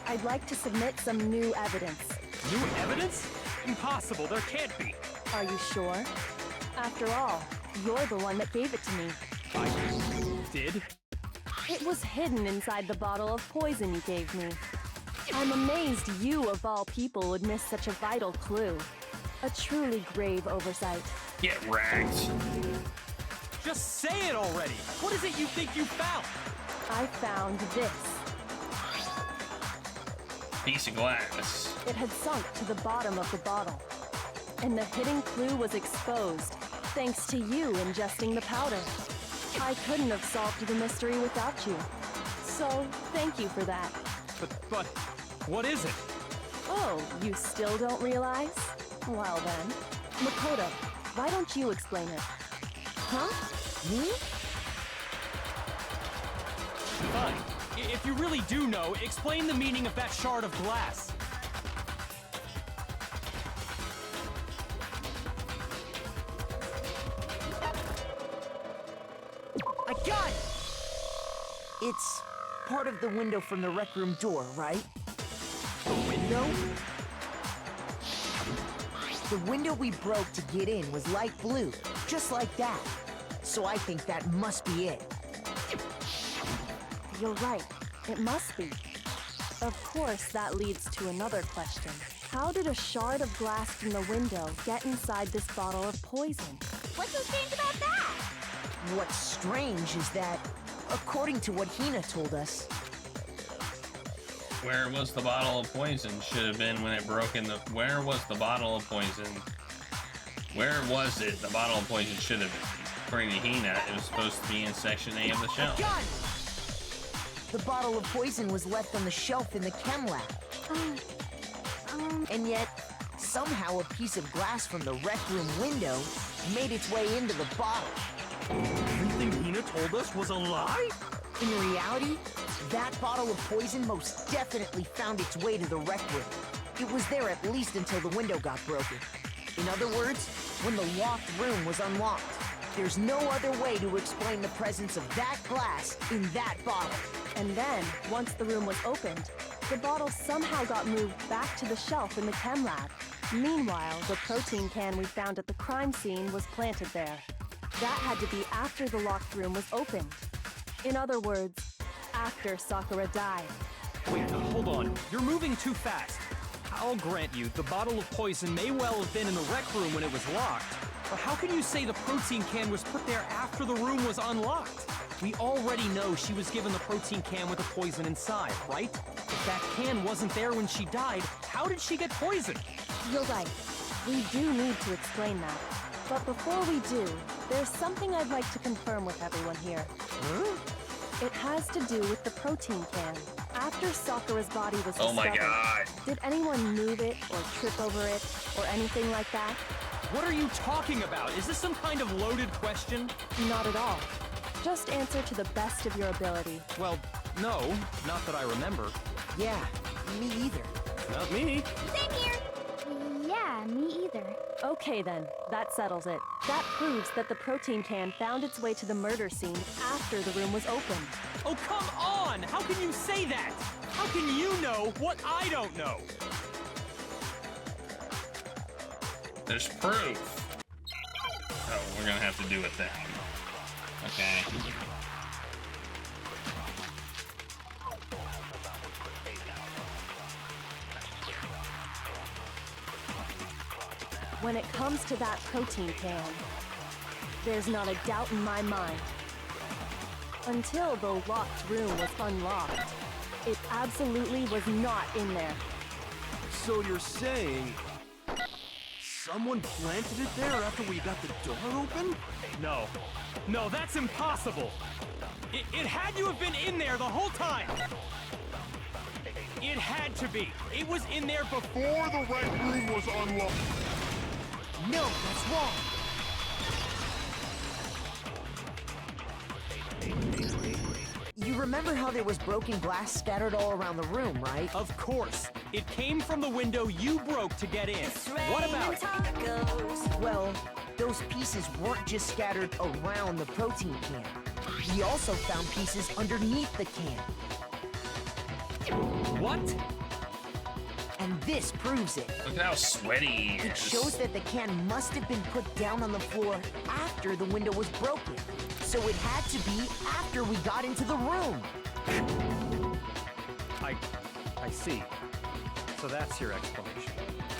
I'd like to submit some new evidence. New evidence? Impossible, there can't be. Are you sure? After all, you're the one that gave it to me. I did? It was hidden inside the bottle of poison you gave me. I'm amazed you, of all people, would miss such a vital clue. A truly grave oversight. Get wrecked. Just say it already! What is it you think you found? I found this. Piece of glass. It had sunk to the bottom of the bottle. And the hidden clue was exposed, thanks to you ingesting the powder. I couldn't have solved the mystery without you. So, thank you for that. But, what is it? Oh, you still don't realize? Well then. Makoto, why don't you explain it? Huh? Me? Fine. If you really do know, explain the meaning of that shard of glass. I got it! It's part of the window from the rec room door, right? The window? The window we broke to get in was light blue, just like that. So I think that must be it. You're right. It must be. Of course, that leads to another question. How did a shard of glass from the window get inside this bottle of poison? What's so strange about that? What's strange is that, according to what Hina told us, Where was the bottle of poison? Should have been when it broke in the... Where was the bottle of poison? Where was it? The bottle of poison should have been. According to Hina, it was supposed to be in Section A of the shelf. got it! the bottle of poison was left on the shelf in the chem lab. And yet, somehow a piece of glass from the rec room window made its way into the bottle. Everything Hina told us was a lie? In reality, that bottle of poison most definitely found its way to the rec room. It was there at least until the window got broken. In other words, when the locked room was unlocked. There's no other way to explain the presence of that glass in that bottle. And then, once the room was opened, the bottle somehow got moved back to the shelf in the chem lab. Meanwhile, the protein can we found at the crime scene was planted there. That had to be after the locked room was opened. In other words, after Sakura died. Wait, hold on. You're moving too fast. I'll grant you, the bottle of poison may well have been in the rec room when it was locked. But how can you say the protein can was put there after the room was unlocked? We already know she was given the protein can with the poison inside, right? If that can wasn't there when she died, how did she get poisoned? You're right. We do need to explain that. But before we do, there's something I'd like to confirm with everyone here. Huh? It has to do with the protein can. After Sakura's body was Oh my discovered, god. did anyone move it or trip over it or anything like that? What are you talking about? Is this some kind of loaded question? Not at all. Just answer to the best of your ability. Well, no, not that I remember. Yeah, me either. Not me. Same here. Yeah, me either. Okay then, that settles it. That proves that the protein can found its way to the murder scene after the room was opened. Oh, come on! How can you say that? How can you know what I don't know? There's proof. Oh, we're gonna have to do it then. Okay. When it comes to that protein can, there's not a doubt in my mind. Until the locked room was unlocked, it absolutely was not in there. So you're saying someone planted it there after we got the door open? No. No, that's impossible. It had to have been in there the whole time. It had to be. It was in there before the rec room was unlocked. No, that's wrong. You remember how there was broken glass scattered all around the room, right? Of course. It came from the window you broke to get in. What about it? Well, those pieces weren't just scattered around the protein can. We also found pieces underneath the can. What? And this proves it. Look how sweaty he It is. shows that the can must have been put down on the floor after the window was broken. So it had to be after we got into the room. I see. So that's your explanation.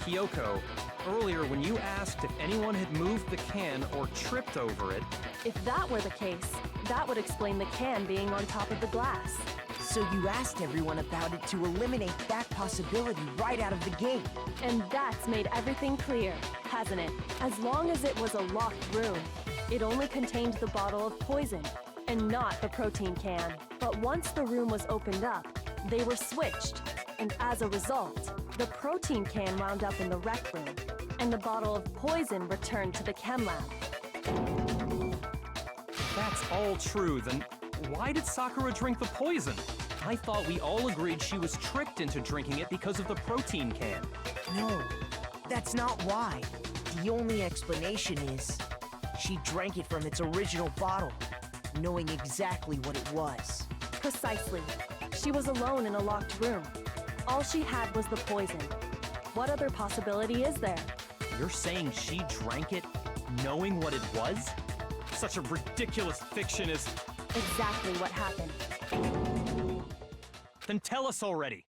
Kyoko, earlier when you asked if anyone had moved the can or tripped over it, If that were the case, that would explain the can being on top of the glass. So you asked everyone about it to eliminate that possibility right out of the gate. And that's made everything clear, hasn't it? As long as it was a locked room, it only contained the bottle of poison, and not the protein can. But once the room was opened up, they were switched, and as a result, the protein can wound up in the rec room, and the bottle of poison returned to the chem lab. if that's all true, then why did Sakura drink the poison? I thought we all agreed she was tricked into drinking it because of the protein can. No, that's not why. The only explanation is she drank it from its original bottle, knowing exactly what it was. Precisely. She was alone in a locked room. All she had was the poison. What other possibility is there? You're saying she drank it knowing what it was? Such a ridiculous fiction is... Exactly what happened. Then tell us already.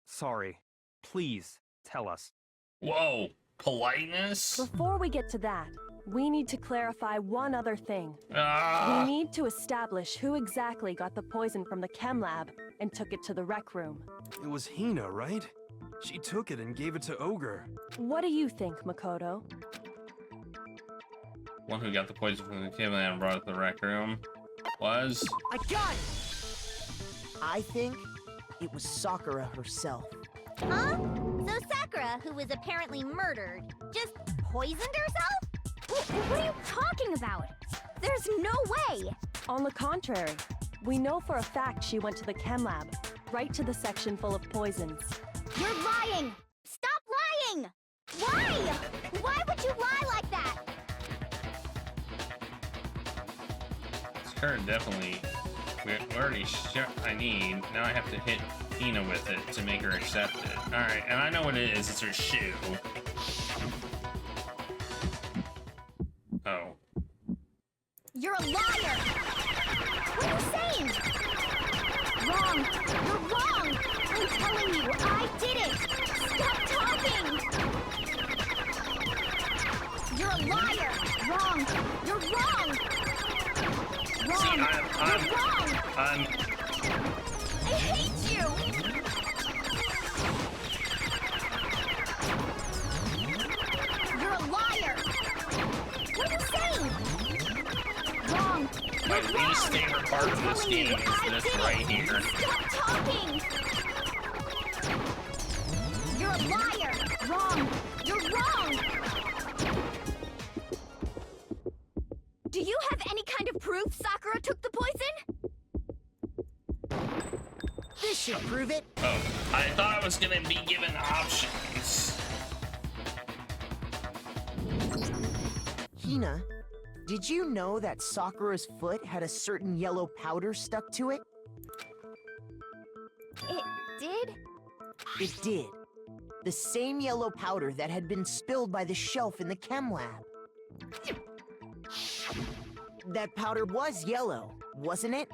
Sorry. Please, tell us. Whoa, politeness? Before we get to that, we need to clarify one other thing. Ah, We need to establish who exactly got the poison from the chem lab and took it to the rec room. It was Hina, right? She took it and gave it to Ogre. What do you think, Makoto? one who got the poison from the kid and brought it to the rec room was... I got it! I think it was Sakura herself. Huh? So Sakura, who was apparently murdered, just poisoned herself? What are you talking about? There's no way! On the contrary, we know for a fact she went to the chem lab, right to the section full of poisons. You're lying! Stop lying! Why? Why would you lie like that? It's her, definitely. We already shut I need. Now I have to hit Hina with it to make her accept it. Alright, and I know what it is. It's her shoe. Oh. You're a liar! What are you saying? Wrong! You're wrong! I'm telling you, I did it! Stop talking! You're a liar! Wrong! You're wrong! Wrong! See, You're wrong! I hate you! You're a liar! What are you saying? Wrong! My You're wrong! least favorite part of this game is this right here. Stop talking! You're a liar! Wrong! You're wrong! Do you have any kind of proof Sakura took the poison? This should prove it. Oh, I thought I was gonna be given options. Hina, did you know that Sakura's foot had a certain yellow powder stuck to it? It did? It did. The same yellow powder that had been spilled by the shelf in the chem lab. That powder was yellow, wasn't it?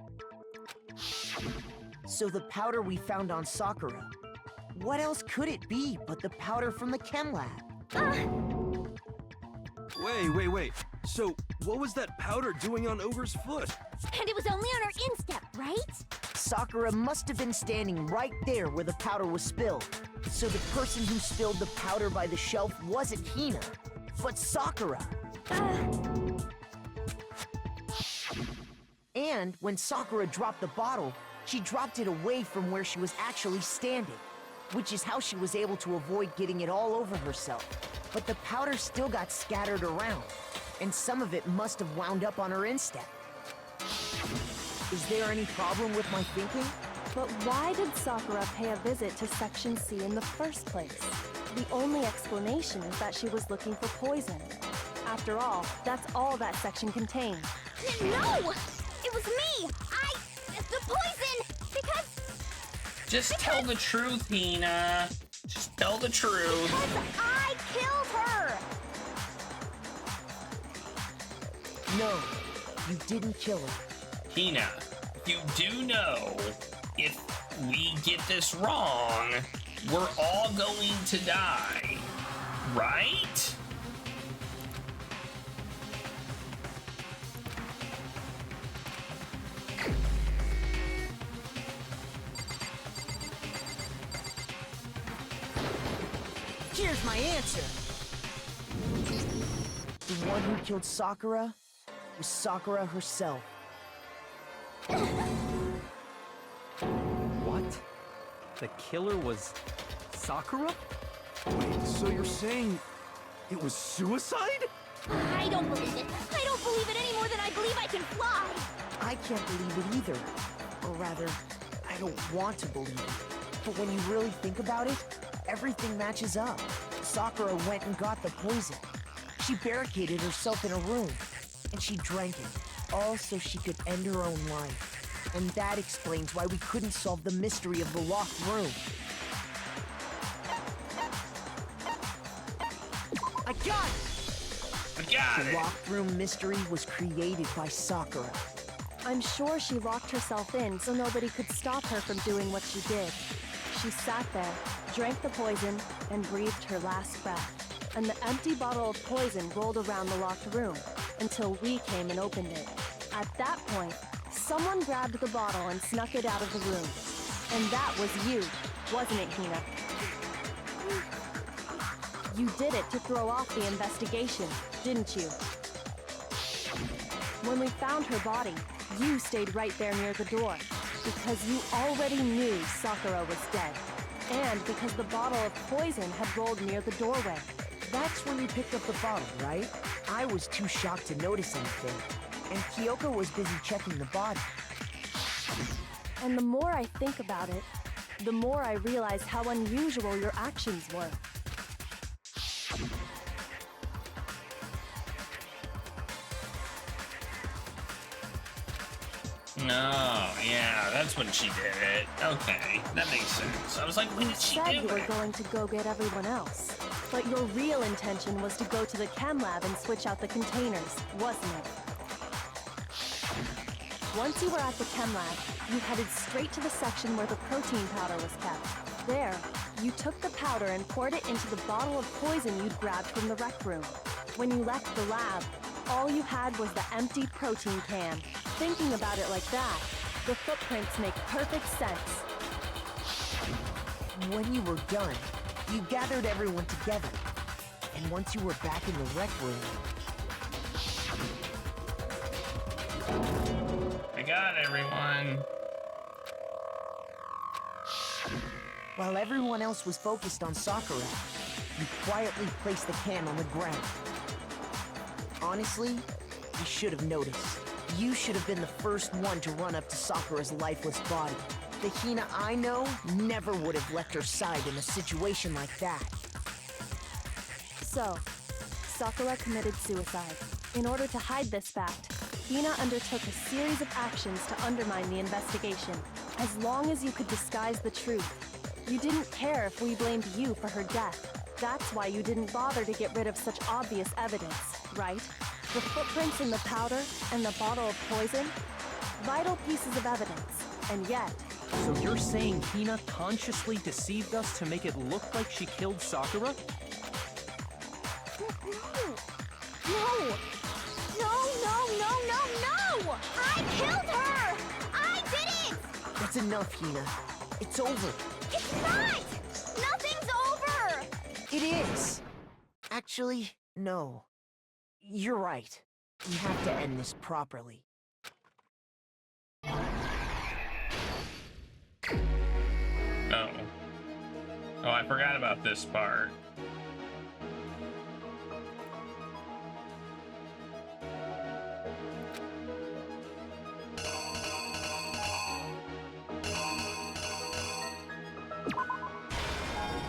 So the powder we found on Sakura, what else could it be but the powder from the chem lab? Wait. So, what was that powder doing on Over's foot? And it was only on her instep, right? Sakura must have been standing right there where the powder was spilled. So the person who spilled the powder by the shelf wasn't Hina, but Sakura. And when Sakura dropped the bottle, she dropped it away from where she was actually standing, which is how she was able to avoid getting it all over herself. But the powder still got scattered around, and some of it must have wound up on her instep. Is there any problem with my thinking? But why did Sakura pay a visit to Section C in the first place? The only explanation is that she was looking for poison. After all, that's all that section contained. No! It was me! The poison! Because... Just tell the truth, Hina. Just tell the truth. Because I killed her! No, you didn't kill her. Hina, you do know if we get this wrong, we're all going to die, right? Here's my answer. The one who killed Sakura was Sakura herself. What? The killer was Sakura? Wait, so you're saying it was suicide? I don't believe it. I don't believe it any more than I believe I can fly. I can't believe it either. Or rather, I don't want to believe it. But when you really think about it, everything matches up. Sakura went and got the poison. She barricaded herself in a room, and she drank it, all so she could end her own life. And that explains why we couldn't solve the mystery of the locked room. I got it! I got The it. locked room mystery was created by Sakura. I'm sure she locked herself in so nobody could stop her from doing what she did. She sat there, drank the poison, and breathed her last breath. And the empty bottle of poison rolled around the locked room until we came and opened it. At that point, someone grabbed the bottle and snuck it out of the room. And that was you, wasn't it, Hina? You did it to throw off the investigation, didn't you? When we found her body, you stayed right there near the door. Because you already knew Sakura was dead. And because the bottle of poison had rolled near the doorway. That's when you picked up the bottle, right? I was too shocked to notice anything. And Kyoko was busy checking the body. And the more I think about it, the more I realize how unusual your actions were. No, yeah, that's when she did it. Okay, that makes sense. I was like, when You did she said you do were it? going to go get everyone else. But your real intention was to go to the chem lab and switch out the containers, wasn't it? Once you were at the chem lab, you headed straight to the section where the protein powder was kept. There, you took the powder and poured it into the bottle of poison you'd grabbed from the rec room. When you left the lab, all you had was the empty protein can. Thinking about it like that, the footprints make perfect sense. When you were done, you gathered everyone together. And once you were back in the rec room, I got everyone. while everyone else was focused on Sakura, you quietly placed the can on the ground. Honestly, you should have noticed. You should have been the first one to run up to Sakura's lifeless body. The Hina I know never would have left her side in a situation like that. So, Sakura committed suicide. In order to hide this fact, Hina undertook a series of actions to undermine the investigation. As long as you could disguise the truth, you didn't care if we blamed you for her death. That's why you didn't bother to get rid of such obvious evidence, right? The footprints in the powder and the bottle of poison? Vital pieces of evidence, and yet... So you're saying Hina consciously deceived us to make it look like she killed Sakura? No! No! I killed her! I did it! That's enough, Hina. It's over. It's not! Nothing's over! It is! Actually, no. You're right. We have to end this properly. Oh. Oh, I forgot about this part.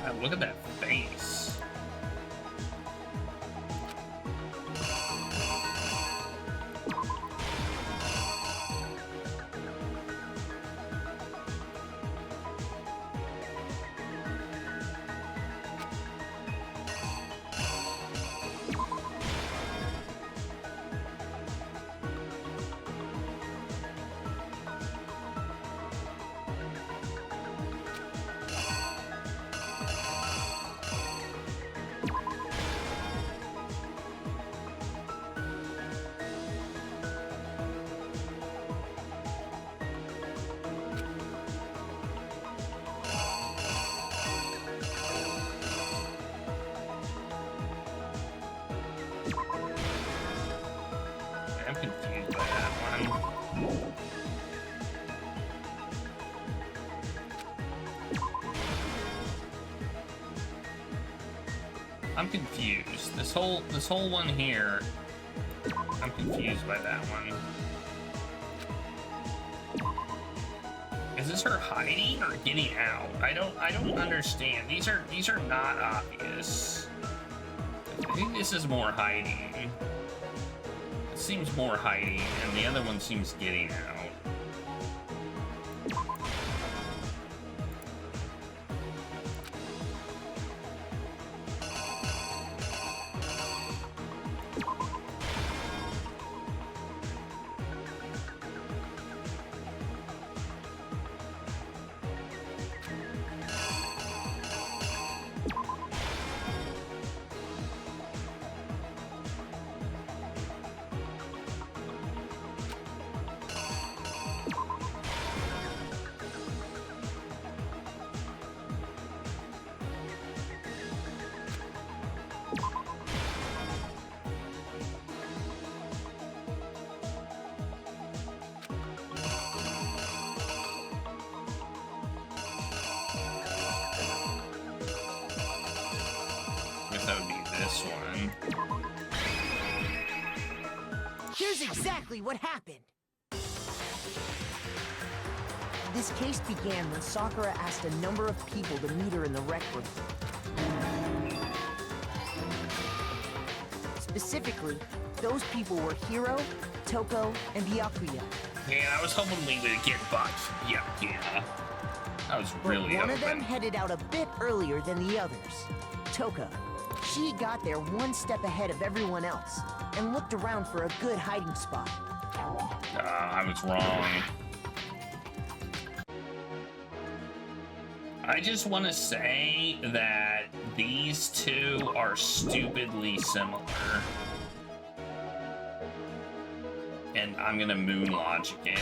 God, look at that face. I'm confused by that one. I'm confused. This whole one here, I'm confused by that one. Is this her hiding or getting out? I don't understand. These are not obvious. I think this is more hiding. It seems more hiding, and the other one seems getting out. that would be this one. Here's exactly what happened. This case began when Sakura asked a number of people to meet her in the rec room. Specifically, those people were Hiro, Toko, and Byakuya. Man, I was hoping we would get bucks. Yeah. I was really But one of them hoping. headed out a bit earlier than the others. Toko. She got there one step ahead of everyone else and looked around for a good hiding spot. I was wrong. I just want to say that these two are stupidly similar. And I'm gonna moon logic it.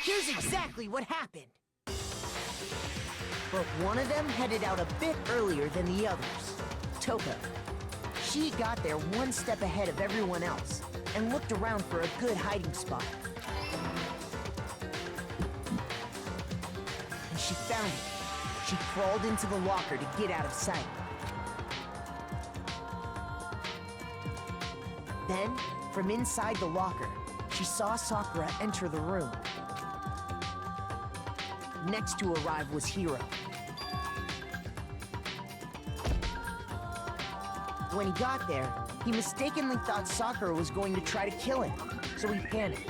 Here's exactly what happened. But one of them headed out a bit earlier than the others. Toko. She got there one step ahead of everyone else and looked around for a good hiding spot. And she found it. She crawled into the locker to get out of sight. Then, from inside the locker, she saw Sakura enter the room. Next to arrive was Hiro. When he got there, he mistakenly thought Sakura was going to try to kill him, so he panicked.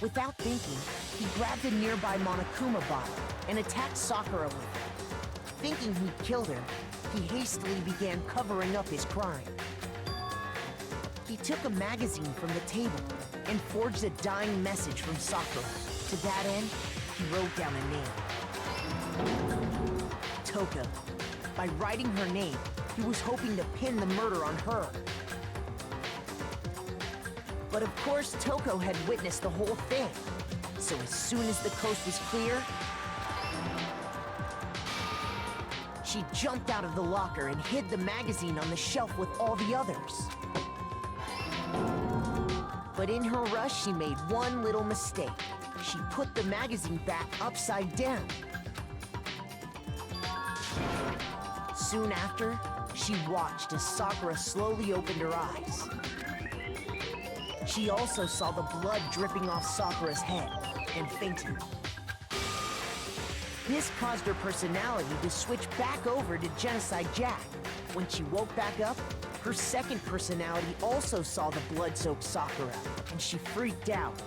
Without thinking, he grabbed a nearby Monokuma bottle and attacked Sakura with it. Thinking he'd killed her, he hastily began covering up his crime. He took a magazine from the table and forged a dying message from Sakura. To that end, he wrote down a name. Toko. By writing her name, he was hoping to pin the murder on her. But of course, Toko had witnessed the whole thing. So as soon as the coast was clear, she jumped out of the locker and hid the magazine on the shelf with all the others. But in her rush, she made one little mistake. She put the magazine back upside down. Soon after, she watched as Sakura slowly opened her eyes. She also saw the blood dripping off Sakura's head and fainted. This caused her personality to switch back over to Genocide Jack. When she woke back up, her second personality also saw the blood-soaked Sakura, and she freaked out.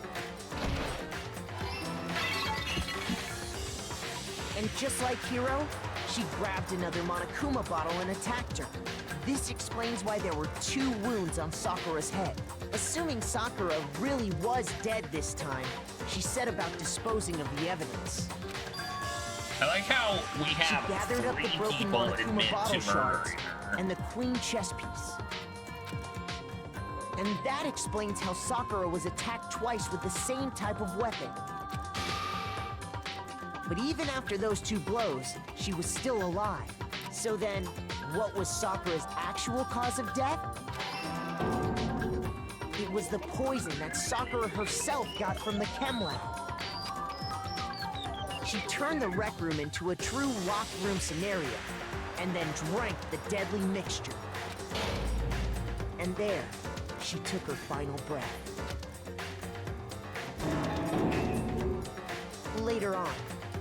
And just like Hiro, she grabbed another Monokuma bottle and attacked her. This explains why there were 2 wounds on Sakura's head. Assuming Sakura really was dead this time, she set about disposing of the evidence. I like how we have She gathered up 3 the broken people Monokuma admit bottle to shards murdering her. and the queen chess piece. And that explains how Sakura was attacked twice with the same type of weapon. But even after those 2 blows, she was still alive. So then, what was Sakura's actual cause of death? It was the poison that Sakura herself got from the chem lab. She turned the rec room into a true locked room scenario, and then drank the deadly mixture. And there, she took her final breath. Later on,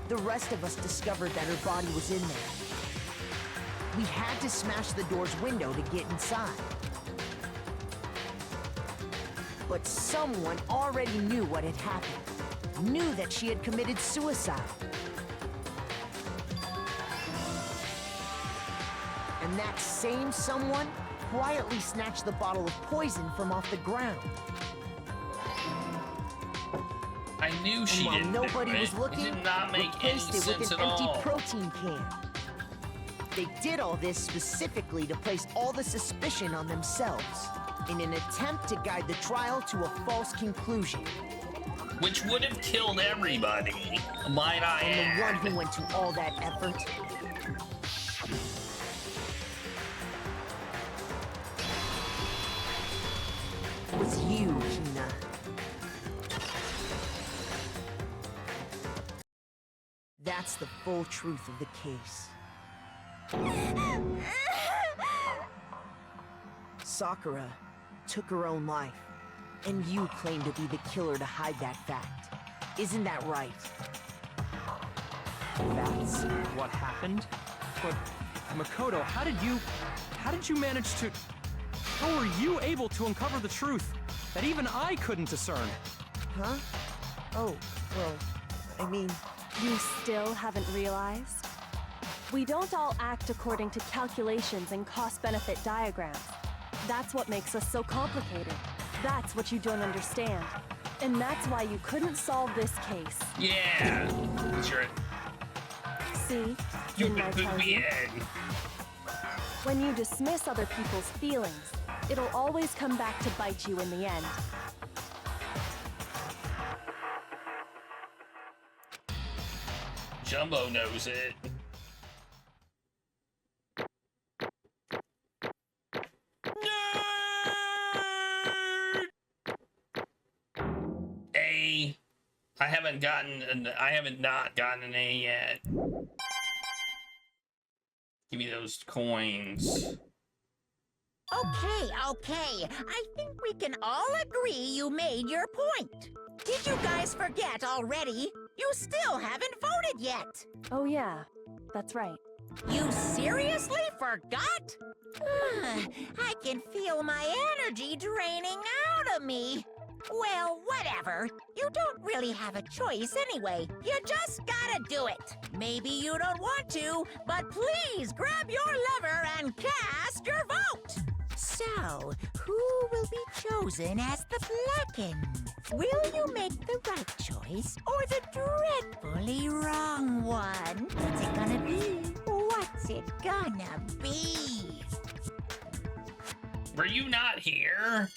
the rest of us discovered that her body was in there. We had to smash the door's window to get inside. But someone already knew what had happened. Knew that she had committed suicide. And that same someone quietly snatched the bottle of poison from off the ground. I knew she And didn't while nobody do it. was looking, It did not make any replaced it sense with at an empty all. protein can. They did all this specifically to place all the suspicion on themselves, in an attempt to guide the trial to a false conclusion. Which would have killed everybody, might I And the one add. who went to all that effort was you, Hina. That's the full truth of the case. Sakura took her own life, and you claim to be the killer to hide that fact. Isn't that right? That's what happened? But, Makoto, how did you manage to... How were you able to uncover the truth that even I couldn't discern? Huh? Oh, well, I mean... You still haven't realized? We don't all act according to calculations and cost-benefit diagrams. That's what makes us so complicated. That's what you don't understand. And that's why you couldn't solve this case. Yeah! Sure. See? You Didn't I tell you? win. When you dismiss other people's feelings, it'll always come back to bite you in the end. Jumbo knows it. A. I haven't not gotten an A yet. Give me those coins. Okay. I think we can all agree you made your point. Did you guys forget already? You still haven't voted yet. Oh yeah, that's right. You seriously forgot? I can feel my energy draining out of me. Well, whatever. You don't really have a choice anyway. You just gotta do it. Maybe you don't want to, but please grab your lever and cast your vote. So, who will be chosen as the Blackened? Will you make the right choice or the dreadfully wrong one? What's it gonna be? What's it gonna be? Were you not here?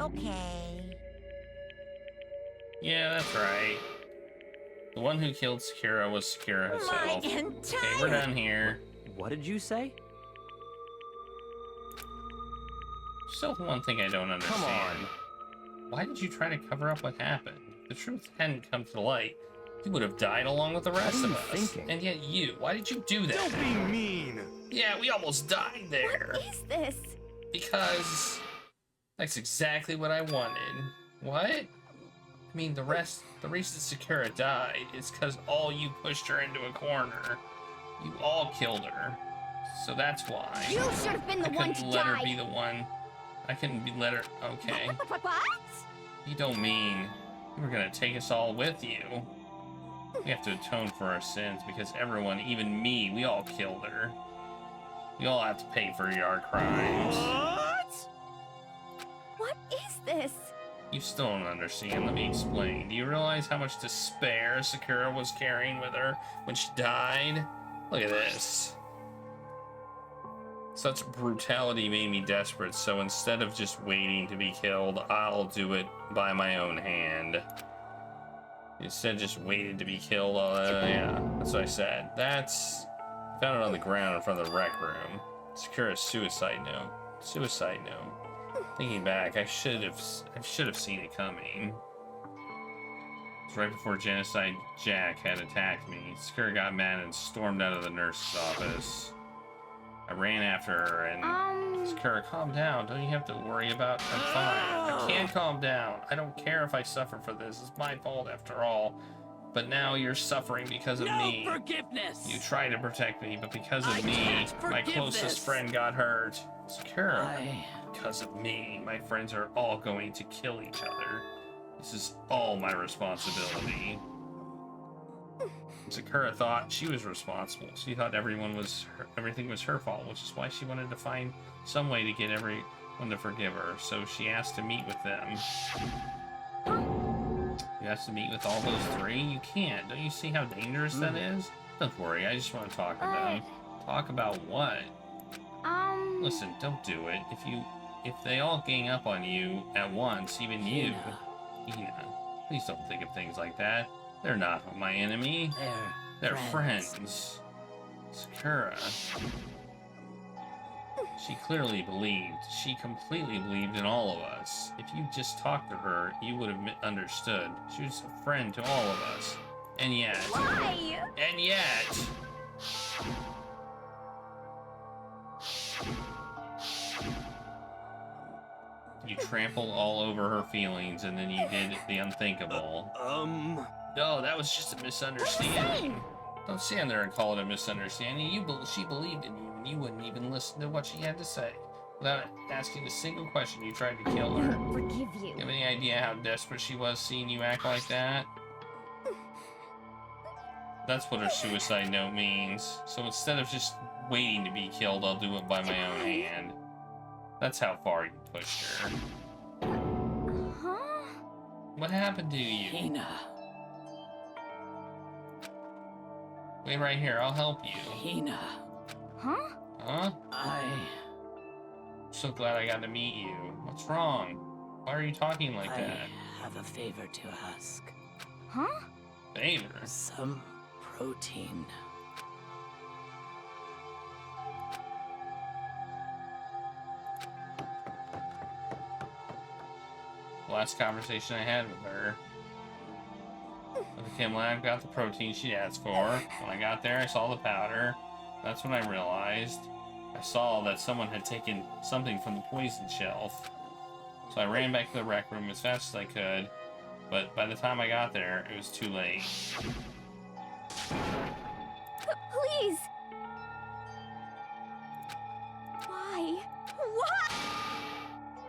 Okay. Yeah, that's right. The one who killed Sakura was Sakura herself. My Okay, entire... we're done here. What did you say? Still one thing I don't understand. Come on. Why did you try to cover up what happened? If the truth hadn't come to light, you would have died along with the rest What are of you us. thinking? And yet you, why did you do that? Don't be mean! Yeah, we almost died there. What is this? Because that's exactly what I wanted. What? I mean, the reason Sakura died is because all you pushed her into a corner. You all killed her. So that's why. You should have been the I one couldn't to let die. her be the one. I couldn't let her. Okay. What? You don't mean you were gonna take us all with you. We have to atone for our sins because everyone, even me, we all killed her. We all have to pay for our crimes. What? What is this? You still don't understand. Let me explain. Do you realize how much despair Sakura was carrying with her when she died? Look at this. Such brutality made me desperate, so instead of just waiting to be killed, I'll do it by my own hand. Instead of just waiting to be killed, yeah, that's what I said. That's... I found it on the ground in front of the rec room. Sakura's suicide note. Suicide note. Thinking back, I should have seen it coming. It's right before Genocide Jack had attacked me. Sakura got mad and stormed out of the nurse's office. I ran after her and... Sakura, calm down. Don't you have to worry about... I'm fine. I can't calm down. I don't care if I suffer for this. It's my fault after all. But now you're suffering because of me. No forgiveness! You tried to protect me, but because of I me, can't my forgive closest this. friend got hurt. Sakura, because of me, my friends are all going to kill each other. This is all my responsibility. Sakura thought she was responsible. She thought everything was her fault, which is why she wanted to find some way to get everyone to forgive her. So she asked to meet with them. You asked to meet with all those three? You can't. Don't you see how dangerous that is? Don't worry, I just want to talk to them. Talk about what? Listen, don't do it. If they all gang up on you at once, even you, Ina, please don't think of things like that. They're not my enemy. They're friends. Sakura. She clearly believed. She completely believed in all of us. If you just talked to her, you would have understood. She was a friend to all of us. And yet... Why? And yet... You trampled all over her feelings, and then you did the unthinkable. No, that was just a misunderstanding. Don't stand there and call it a misunderstanding. She believed in you, and you wouldn't even listen to what she had to say. Without asking a single question, you tried to kill her. Forgive you. You have any idea how desperate she was seeing you act like that? That's what her suicide note means. So instead of just waiting to be killed, I'll do it by my own hand. That's how far you pushed her. Huh? What happened to you? Hina. Wait right here, I'll help you. Hina. Huh? Huh? I'm So glad I got to meet you. What's wrong? Why are you talking like that? I have a favor to ask. Huh? Favor? Some protein. Last conversation I had with her. With the chem lab, got the protein she asked for. When I got there, I saw the powder. That's when I realized. I saw that someone had taken something from the poison shelf. So I ran back to the rec room as fast as I could. But by the time I got there, it was too late. Please. Why? Why?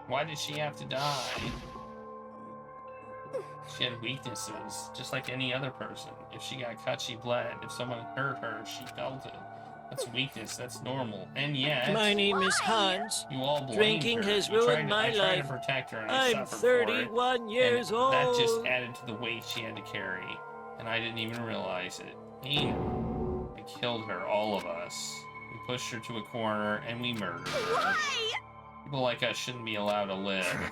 Why did she have to die? She had weaknesses, just like any other person. If she got cut, she bled. If someone hurt her, she felt it. That's weakness, that's normal. And yet... My name is Hans. You all blamed Drinking her. has You tried ruined to- my I tried life. to protect her and I I'm suffered for it. 31 years And old. that just added to the weight she had to carry. And I didn't even realize it. Hina. We killed her, all of us. We pushed her to a corner and we murdered her. Why? People like us shouldn't be allowed to live.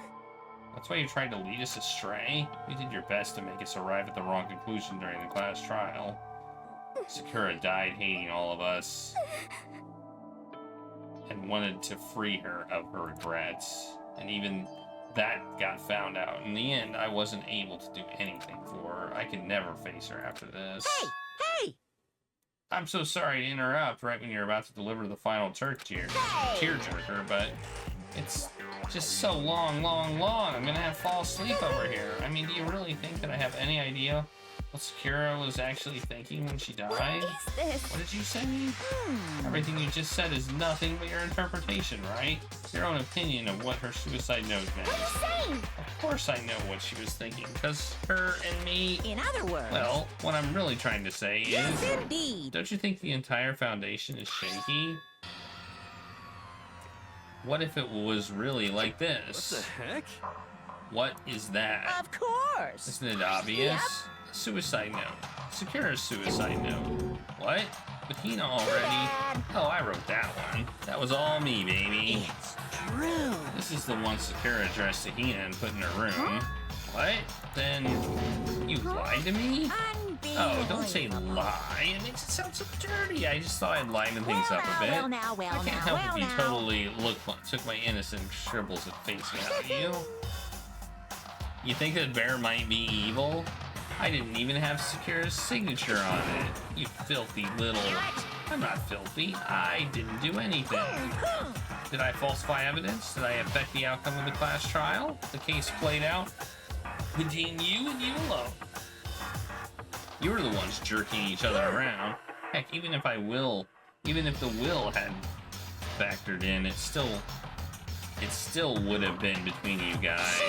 That's why you tried to lead us astray? You did your best to make us arrive at the wrong conclusion during the class trial. Sakura died hating all of us. And wanted to free her of her regrets. And even that got found out. In the end, I wasn't able to do anything for her. I could never face her after this. Hey! I'm so sorry to interrupt right when you're about to deliver the final tearjerker, but it's just so long. I'm gonna fall asleep over here. I mean, do you really think that I have any idea what Sakura was actually thinking when she died? What is this? What did you say? Everything you just said is nothing but your interpretation, right? Your own opinion of what her suicide note meant. What are you saying? Of course I know what she was thinking, because her and me... In other words... Well, what I'm really trying to say is... Yes, indeed. Don't you think the entire foundation is shaky? What if it was really like this? What the heck? What is that? Of course. Isn't it obvious? Suicide note. Sakura's suicide note. What? With Hina already? Oh, I wrote that one. That was all me, baby. It's true. This is the one Sakura addressed to Hina and put in her room. What? Then you lied to me? Oh, don't say lie. It makes it sound so dirty. I just thought I'd liven things up a bit. I can't help if you totally took my innocent scribbles at face value. You think that bear might be evil? I didn't even have Sakura's signature on it. You filthy little... I'm not filthy. I didn't do anything. Did I falsify evidence? Did I affect the outcome of the class trial? The case played out between you and you alone. You were the ones jerking each other around. Heck, even if the will had factored in, it still would have been between you guys.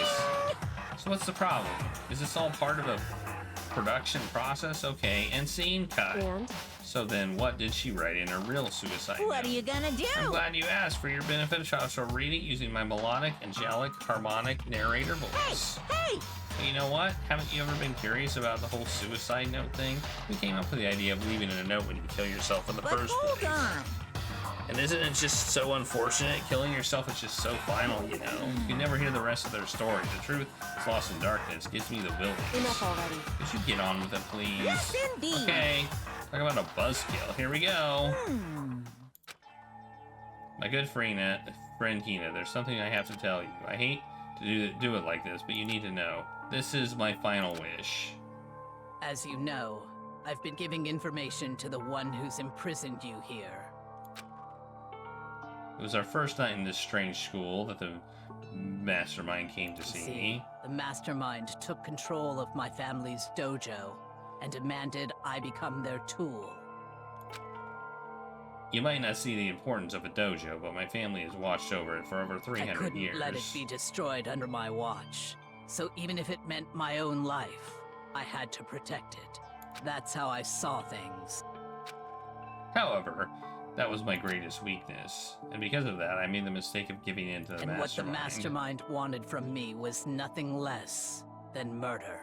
So what's the problem? Is this all part of a production process? Okay, and scene cut. And? So then what did she write in her real suicide note? What are you gonna do? I'm glad you asked. For your benefit, I shall read it using my melodic, angelic, harmonic narrator voice. Hey! You know what? Haven't you ever been curious about the whole suicide note thing? We came up with the idea of leaving in a note when you kill yourself in the But first hold place. on. And isn't it just so unfortunate? Killing yourself is just so final, you know? You never hear the rest of their story. The truth is lost in darkness. Gives me the willies. Enough already. Could you get on with it, please? Yes, indeed. Okay. Talk about a buzzkill. Here we go. My good friend Hina, there's something I have to tell you. I hate to do it like this, but you need to know. This is my final wish. As you know, I've been giving information to the one who's imprisoned you here. It was our first night in this strange school that the mastermind came to see me. The mastermind took control of my family's dojo and demanded I become their tool. You might not see the importance of a dojo, but my family has watched over it for over 300 I couldn't years. let it be destroyed under my watch. So even if it meant my own life, I had to protect it. That's how I saw things. However, that was my greatest weakness, and because of that, I made the mistake of giving in to the And what the mastermind. mastermind wanted from me was nothing less than murder.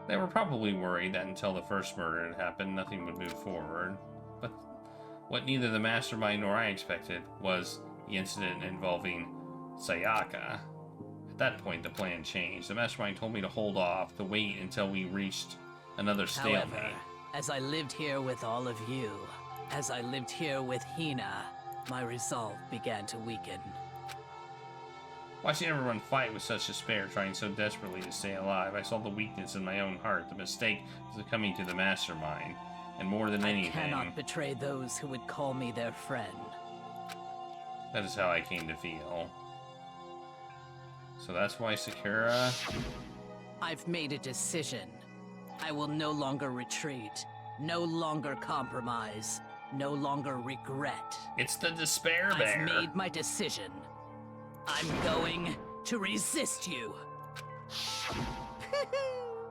They were probably worried that until the first murder had happened, nothing would move forward. But what neither the mastermind nor I expected was the incident involving Sayaka. At that point, the plan changed. The mastermind told me to hold off, to wait until we reached another stalemate. However, as I lived here with all of you, as I lived here with Hina, my resolve began to weaken. Watching everyone fight with such despair, trying so desperately to stay alive, I saw the weakness in my own heart, the mistake of succumbing to the mastermind. And more than I anything, cannot betray those who would call me their friend. that is how I came to feel. So that's why Sakura... I've made a decision. I will no longer retreat, no longer compromise, no longer regret. It's the despair I've bear. made my decision. I'm going to resist you.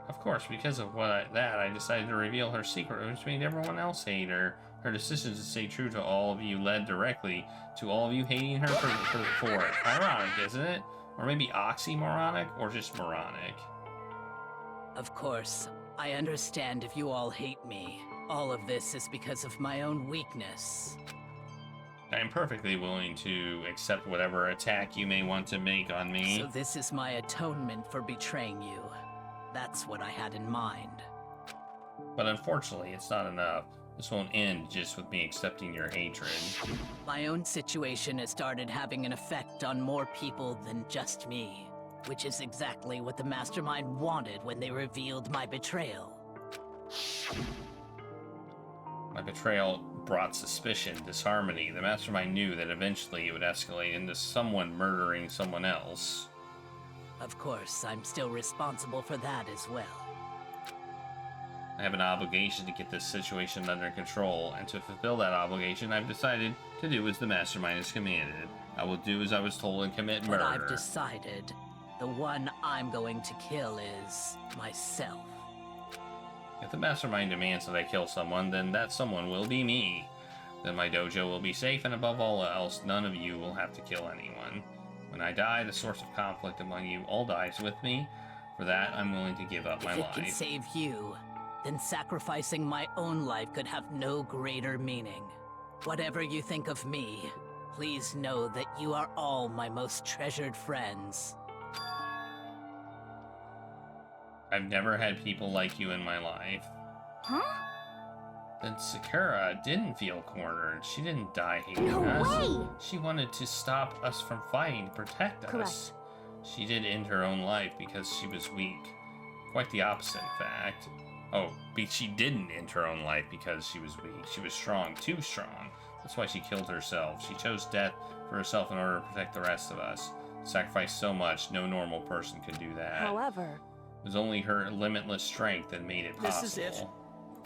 Of course, because of that, I decided to reveal her secret, which made everyone else hate her. Her decision to stay true to all of you led directly to all of you hating her for it. Ironic, isn't it? Or maybe oxymoronic, or just moronic. Of course, I understand if you all hate me. All of this is because of my own weakness. I am perfectly willing to accept whatever attack you may want to make on me. So this is my atonement for betraying you. That's what I had in mind. But unfortunately, it's not enough. This won't end just with me accepting your hatred. My own situation has started having an effect on more people than just me, which is exactly what the mastermind wanted when they revealed my betrayal. My betrayal brought suspicion, disharmony. The mastermind knew that eventually it would escalate into someone murdering someone else. Of course, I'm still responsible for that as well. I have an obligation to get this situation under control, and to fulfill that obligation, I've decided to do as the mastermind has commanded. I will do as I was told and commit But murder. I've decided the one I'm going to kill is myself. If the mastermind demands that I kill someone, then that someone will be me. Then my dojo will be safe, and above all else, none of you will have to kill anyone. When I die, the source of conflict among you all dies with me. For that, I'm willing to give up my If it life. can save you, then sacrificing my own life could have no greater meaning. Whatever you think of me, please know that you are all my most treasured friends. I've never had people like you in my life. Huh? Then Sakura didn't feel cornered. She didn't die hating No us. way! She wanted to stop us from fighting, to protect us. Correct. She did end her own life because she was weak. Quite the opposite, in fact. Oh, but she didn't end her own life because she was weak. She was strong, too strong. That's why she killed herself. She chose death for herself in order to protect the rest of us. Sacrificed so much, no normal person could do that. However, It was only her limitless strength that made it possible. This is it.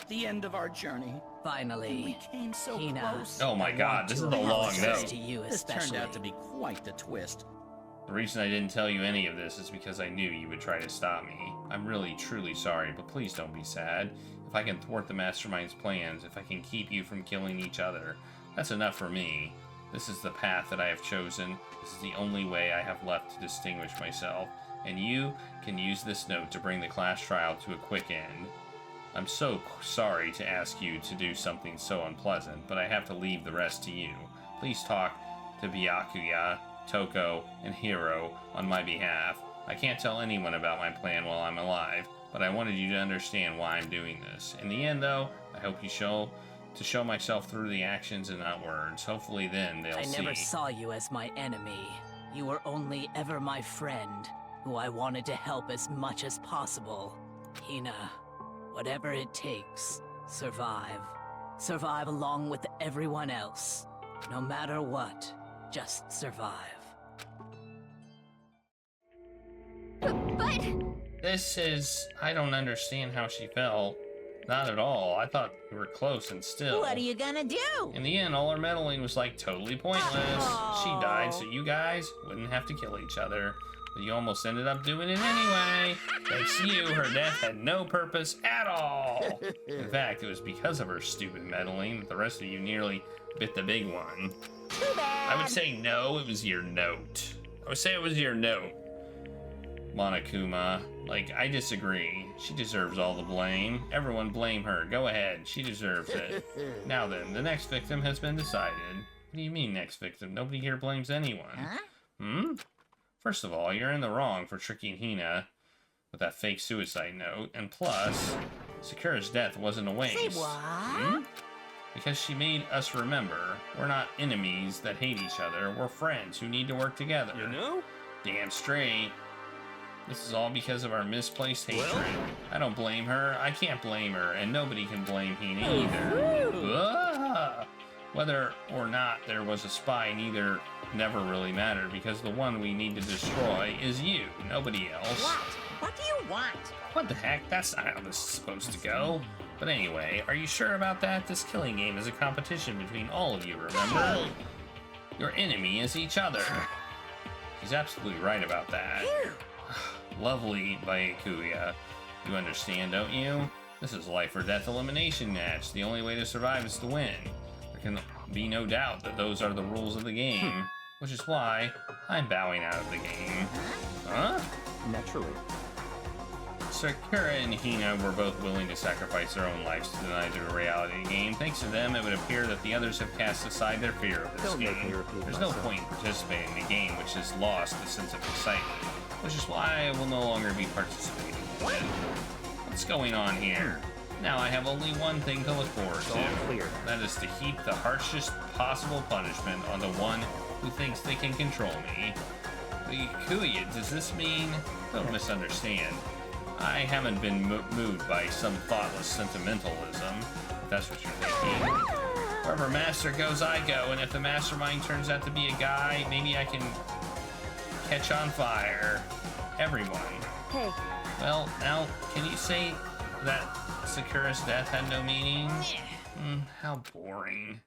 The end of our journey. We Finally, came so Hina. close. Oh my I god, want this to is a long apologize note. to you This especially. turned out to be quite the twist. The reason I didn't tell you any of this is because I knew you would try to stop me. I'm really, truly sorry, but please don't be sad. If I can thwart the Mastermind's plans, if I can keep you from killing each other, that's enough for me. This is the path that I have chosen. This is the only way I have left to distinguish myself. And you can use this note to bring the class trial to a quick end. I'm so sorry to ask you to do something so unpleasant, but I have to leave the rest to you. Please talk to Byakuya, Toko, and Hiro on my behalf. I can't tell anyone about my plan while I'm alive, but I wanted you to understand why I'm doing this. In the end, though, I hope you show myself through the actions and not words. Hopefully then they'll see. I never saw you as my enemy. You were only ever my friend, who I wanted to help as much as possible. Hina, whatever it takes, survive. Survive along with everyone else. No matter what, just survive. But... I don't understand how she felt. Not at all. I thought we were close and still. What are you gonna do? In the end, all her meddling was like totally pointless. She died so you guys wouldn't have to kill each other. But you almost ended up doing it anyway. Thanks to you, her death had no purpose at all. In fact, it was because of her stupid meddling that the rest of you nearly bit the big one. Too bad. I would say no, it was your note. I would say it was your note. Monokuma, like, I disagree. She deserves all the blame. Everyone blame her. Go ahead. She deserves it. Now then, the next victim has been decided. What do you mean, next victim? Nobody here blames anyone. Huh? First of all, you're in the wrong for tricking Hina with that fake suicide note. And plus, Sakura's death wasn't a waste. Say what? Because she made us remember. We're not enemies that hate each other. We're friends who need to work together. You know? Damn straight. This is all because of our misplaced hatred. Well? I don't blame her. I can't blame her, and nobody can blame Hina either. Whether or not there was a spy never really mattered, because the one we need to destroy is you, nobody else. What? What do you want? What the heck? That's not how this is supposed to go. But anyway, are you sure about that? This killing game is a competition between all of you, remember? Hey. Your enemy is each other. He's absolutely right about that. Lovely, Byakuya. You understand, don't you? This is a life or death elimination match. The only way to survive is to win. There can be no doubt that those are the rules of the game, which is why I'm bowing out of the game. Huh? Naturally. Sakura and Hina were both willing to sacrifice their own lives to deny the reality of the game. Thanks to them, it would appear that the others have cast aside their fear of this Don't make me game. repeat There's no myself. point in participating in the game, which has lost the sense of excitement, which is why I will no longer be participating in it. What's going on here? Now I have only one thing to look forward It's all to. clear. That is to heap the harshest possible punishment on the one who thinks they can control me. Byakuya, does this mean? Don't misunderstand. I haven't been moved by some thoughtless sentimentalism, if that's what you're thinking. Wherever Master goes, I go, and if the mastermind turns out to be a guy, maybe I can catch on fire. Everyone. Hey, Well, now, can you say that Sakura's death had no meaning? How boring.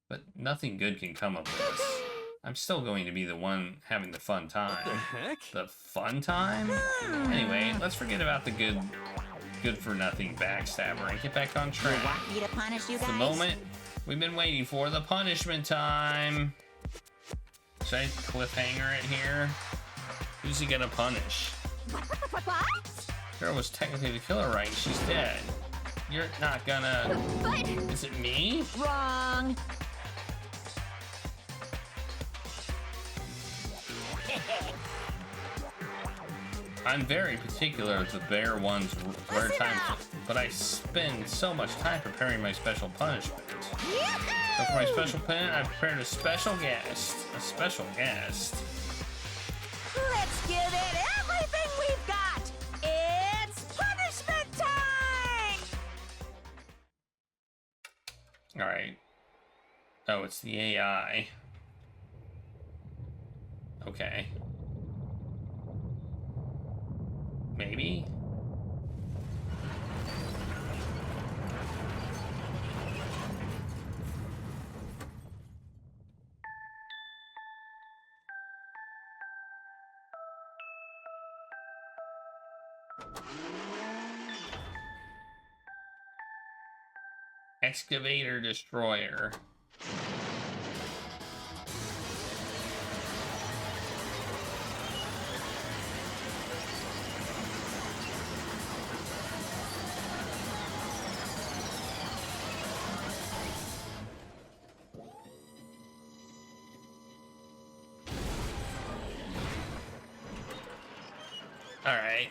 But nothing good can come of this. I'm still going to be the one having the fun time. The heck? The fun time? Anyway, let's forget about the good for nothing backstabber and get back on You track. want me to punish you It's guys? the moment we've been waiting for, the punishment time. Should I cliffhanger it here? Who's he gonna punish? What? Girl was technically the killer, right? She's dead. You're not gonna... But... Is it me? Wrong. I'm very particular of the bare one's rare Listen time, up. but I spend so much time preparing my special punishment. So for my special punishment, I prepared a special guest. A special guest. Let's give it everything we've got. It's punishment time. All right. Oh, it's the AI. Okay. Maybe? Excavator Destroyer. Alright.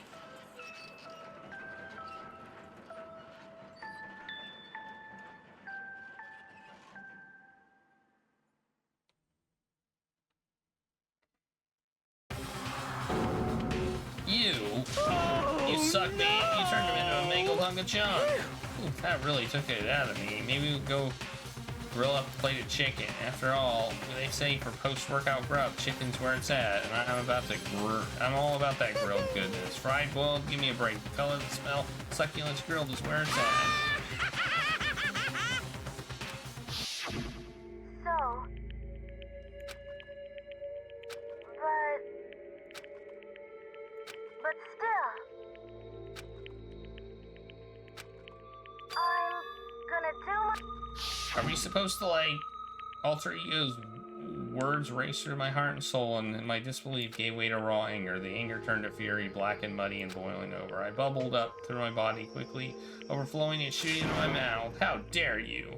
You suck, man. You turned him into a mangled hunk of junk. Ooh, that really took it out of me. Maybe we'll go grill up a plate of chicken. After all, they say for post-workout grub, chicken's where it's at, and I'm all about that grilled goodness. Fried, boiled, give me a break. The color, the smell, succulence grilled is where it's at. So... But still... I'm gonna do my... Are we supposed to, like, alter ego's words raced through my heart and soul, and my disbelief gave way to raw anger. The anger turned to fury, black and muddy and boiling over. I bubbled up through my body quickly, overflowing and shooting into my mouth. How dare you?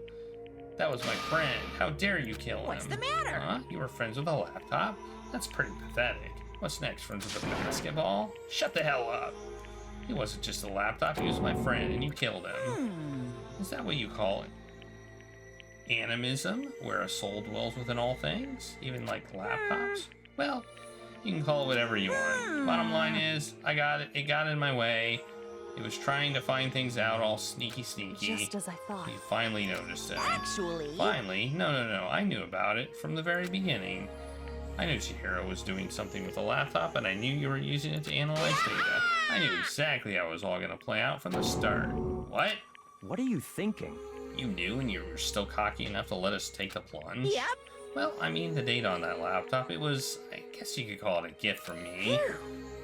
That was my friend. How dare you kill him? What's the matter? Huh? You were friends with a laptop? That's pretty pathetic. What's next, friends with a basketball? Shut the hell up. He wasn't just a laptop, he was my friend, and you killed him. Is that what you call it? Animism, where a soul dwells within all things, even like laptops? Well, you can call it whatever you want. Bottom line is, it got in my way. It was trying to find things out all sneaky. Just as I thought. You finally noticed it. Actually... Finally? No. I knew about it from the very beginning. I knew Chihiro was doing something with the laptop, and I knew you were using it to analyze data. I knew exactly how it was all going to play out from the start. What? What are you thinking? You knew and you were still cocky enough to let us take the plunge? Yep. Well, I mean, the data on that laptop, it was, I guess you could call it a gift from me.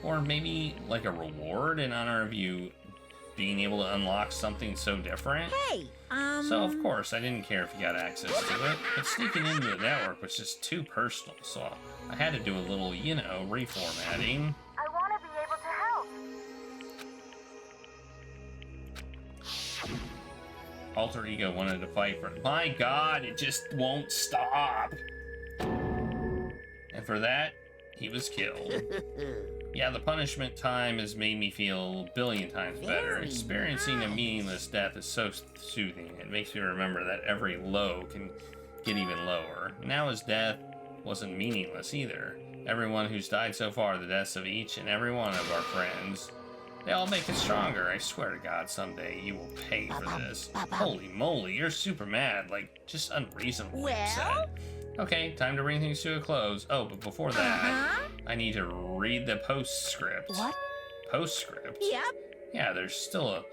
Or maybe like a reward in honor of you being able to unlock something so different. Hey, So, of course, I didn't care if you got access to it, but sneaking into the network was just too personal, so I had to do a little, reformatting. I want to be able to help. Alter Ego wanted to fight for... My God, it just won't stop! And for that, he was killed. Yeah, the punishment time has made me feel a billion times better. Very Experiencing a nice. meaningless death is so soothing. It makes me remember that every low can get even lower. Now his death wasn't meaningless either. Everyone who's died so far, the deaths of each and every one of our friends, they all make it stronger. I swear to God, someday you will pay for this. Holy moly, you're super mad, like, just unreasonably upset. Okay, time to bring things to a close. Oh, but before that, I need to read the postscript. What? Postscript? Yep. Yeah, there's still a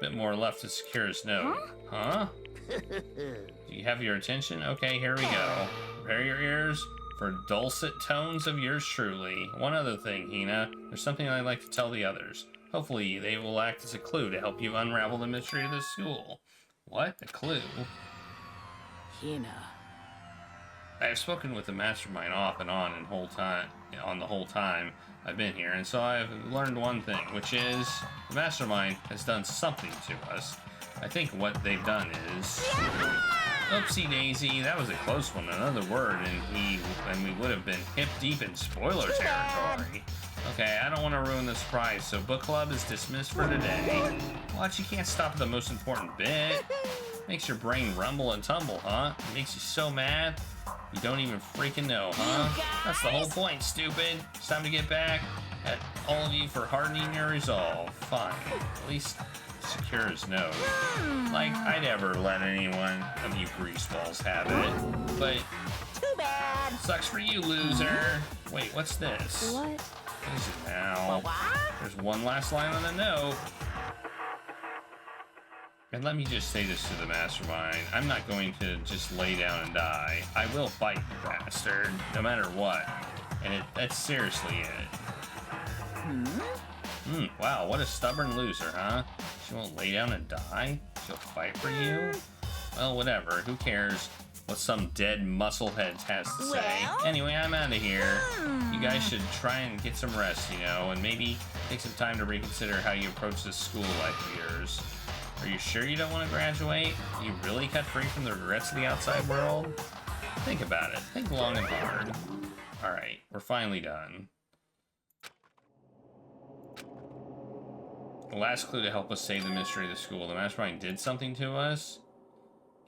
bit more left to secure his note. Huh? Do you have your attention? Okay, here we go. Prepare your ears for dulcet tones of yours truly. One other thing, Hina. There's something I'd like to tell the others. Hopefully, they will act as a clue to help you unravel the mystery of the school. What? A clue? Hina. I have spoken with the mastermind off and on the whole time I've been here, and so I've learned one thing, which is the mastermind has done something to us. I think what they've done is... Oopsie daisy, that was a close one. Another word, and we would have been hip deep in spoiler territory. Okay, I don't want to ruin the surprise, so book club is dismissed for today. What? You can't stop at the most important bit. Makes your brain rumble and tumble, huh? It makes you so mad. You don't even freaking know, huh? That's the whole point, stupid. It's time to get back at all of you for hardening your resolve. Fine. At least secure his nose. Like I'd ever let anyone of you greaseballs have it. But Too bad. sucks for you, loser. Wait, what's this? What? What is it now? What? There's one last line on the note. And let me just say this to the mastermind. I'm not going to just lay down and die. I will fight the bastard, no matter what. And that's seriously it. Wow, what a stubborn loser, huh? She won't lay down and die? She'll fight for you? Well, whatever. Who cares what some dead musclehead has to say? Well? Anyway, I'm out of here. You guys should try and get some rest, and maybe take some time to reconsider how you approach this school life of yours. Are you sure you don't want to graduate? Are you really cut free from the regrets of the outside world? Think about it. Think long and hard. Alright, we're finally done. The last clue to help us save the mystery of the school. The mastermind did something to us?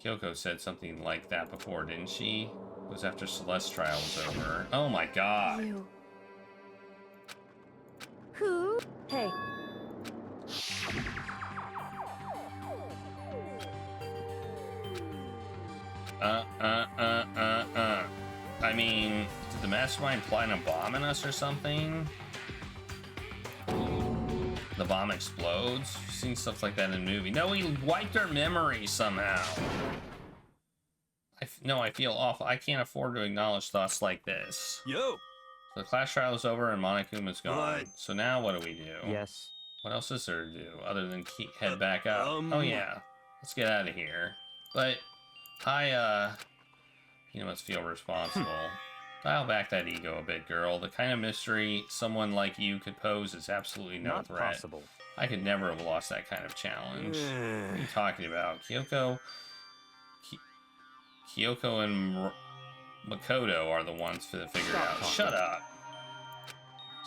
Kyoko said something like that before, didn't she? It was after Celeste's trial was over. Oh my god. You. Who? Hey, I mean, did the mastermind plant a bomb in us or something? The bomb explodes? You've seen stuff like that in a movie. No, we wiped our memory somehow. No, I feel awful. I can't afford to acknowledge thoughts like this. Yo! So the class trial is over and Monokuma's gone. What? So now what do we do? Yes. What else is there to do other than head back up? Oh yeah, let's get out of here. But you must feel responsible. Dial back that ego a bit, girl. The kind of mystery someone like you could pose is absolutely no Not threat. possible. I could never have lost that kind of challenge. What are you talking about? Kyoko and Makoto are the ones to figure it out. Shut up.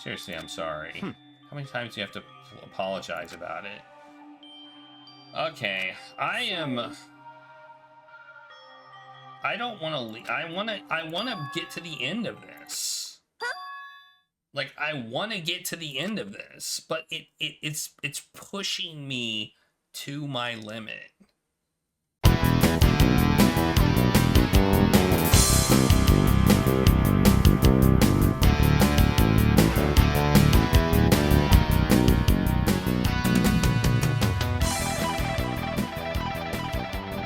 Seriously, I'm sorry. How many times do you have to apologize about it? Okay, I don't want to leave. I want to get to the end of this. Like, I want to get to the end of this, but it's pushing me to my limit.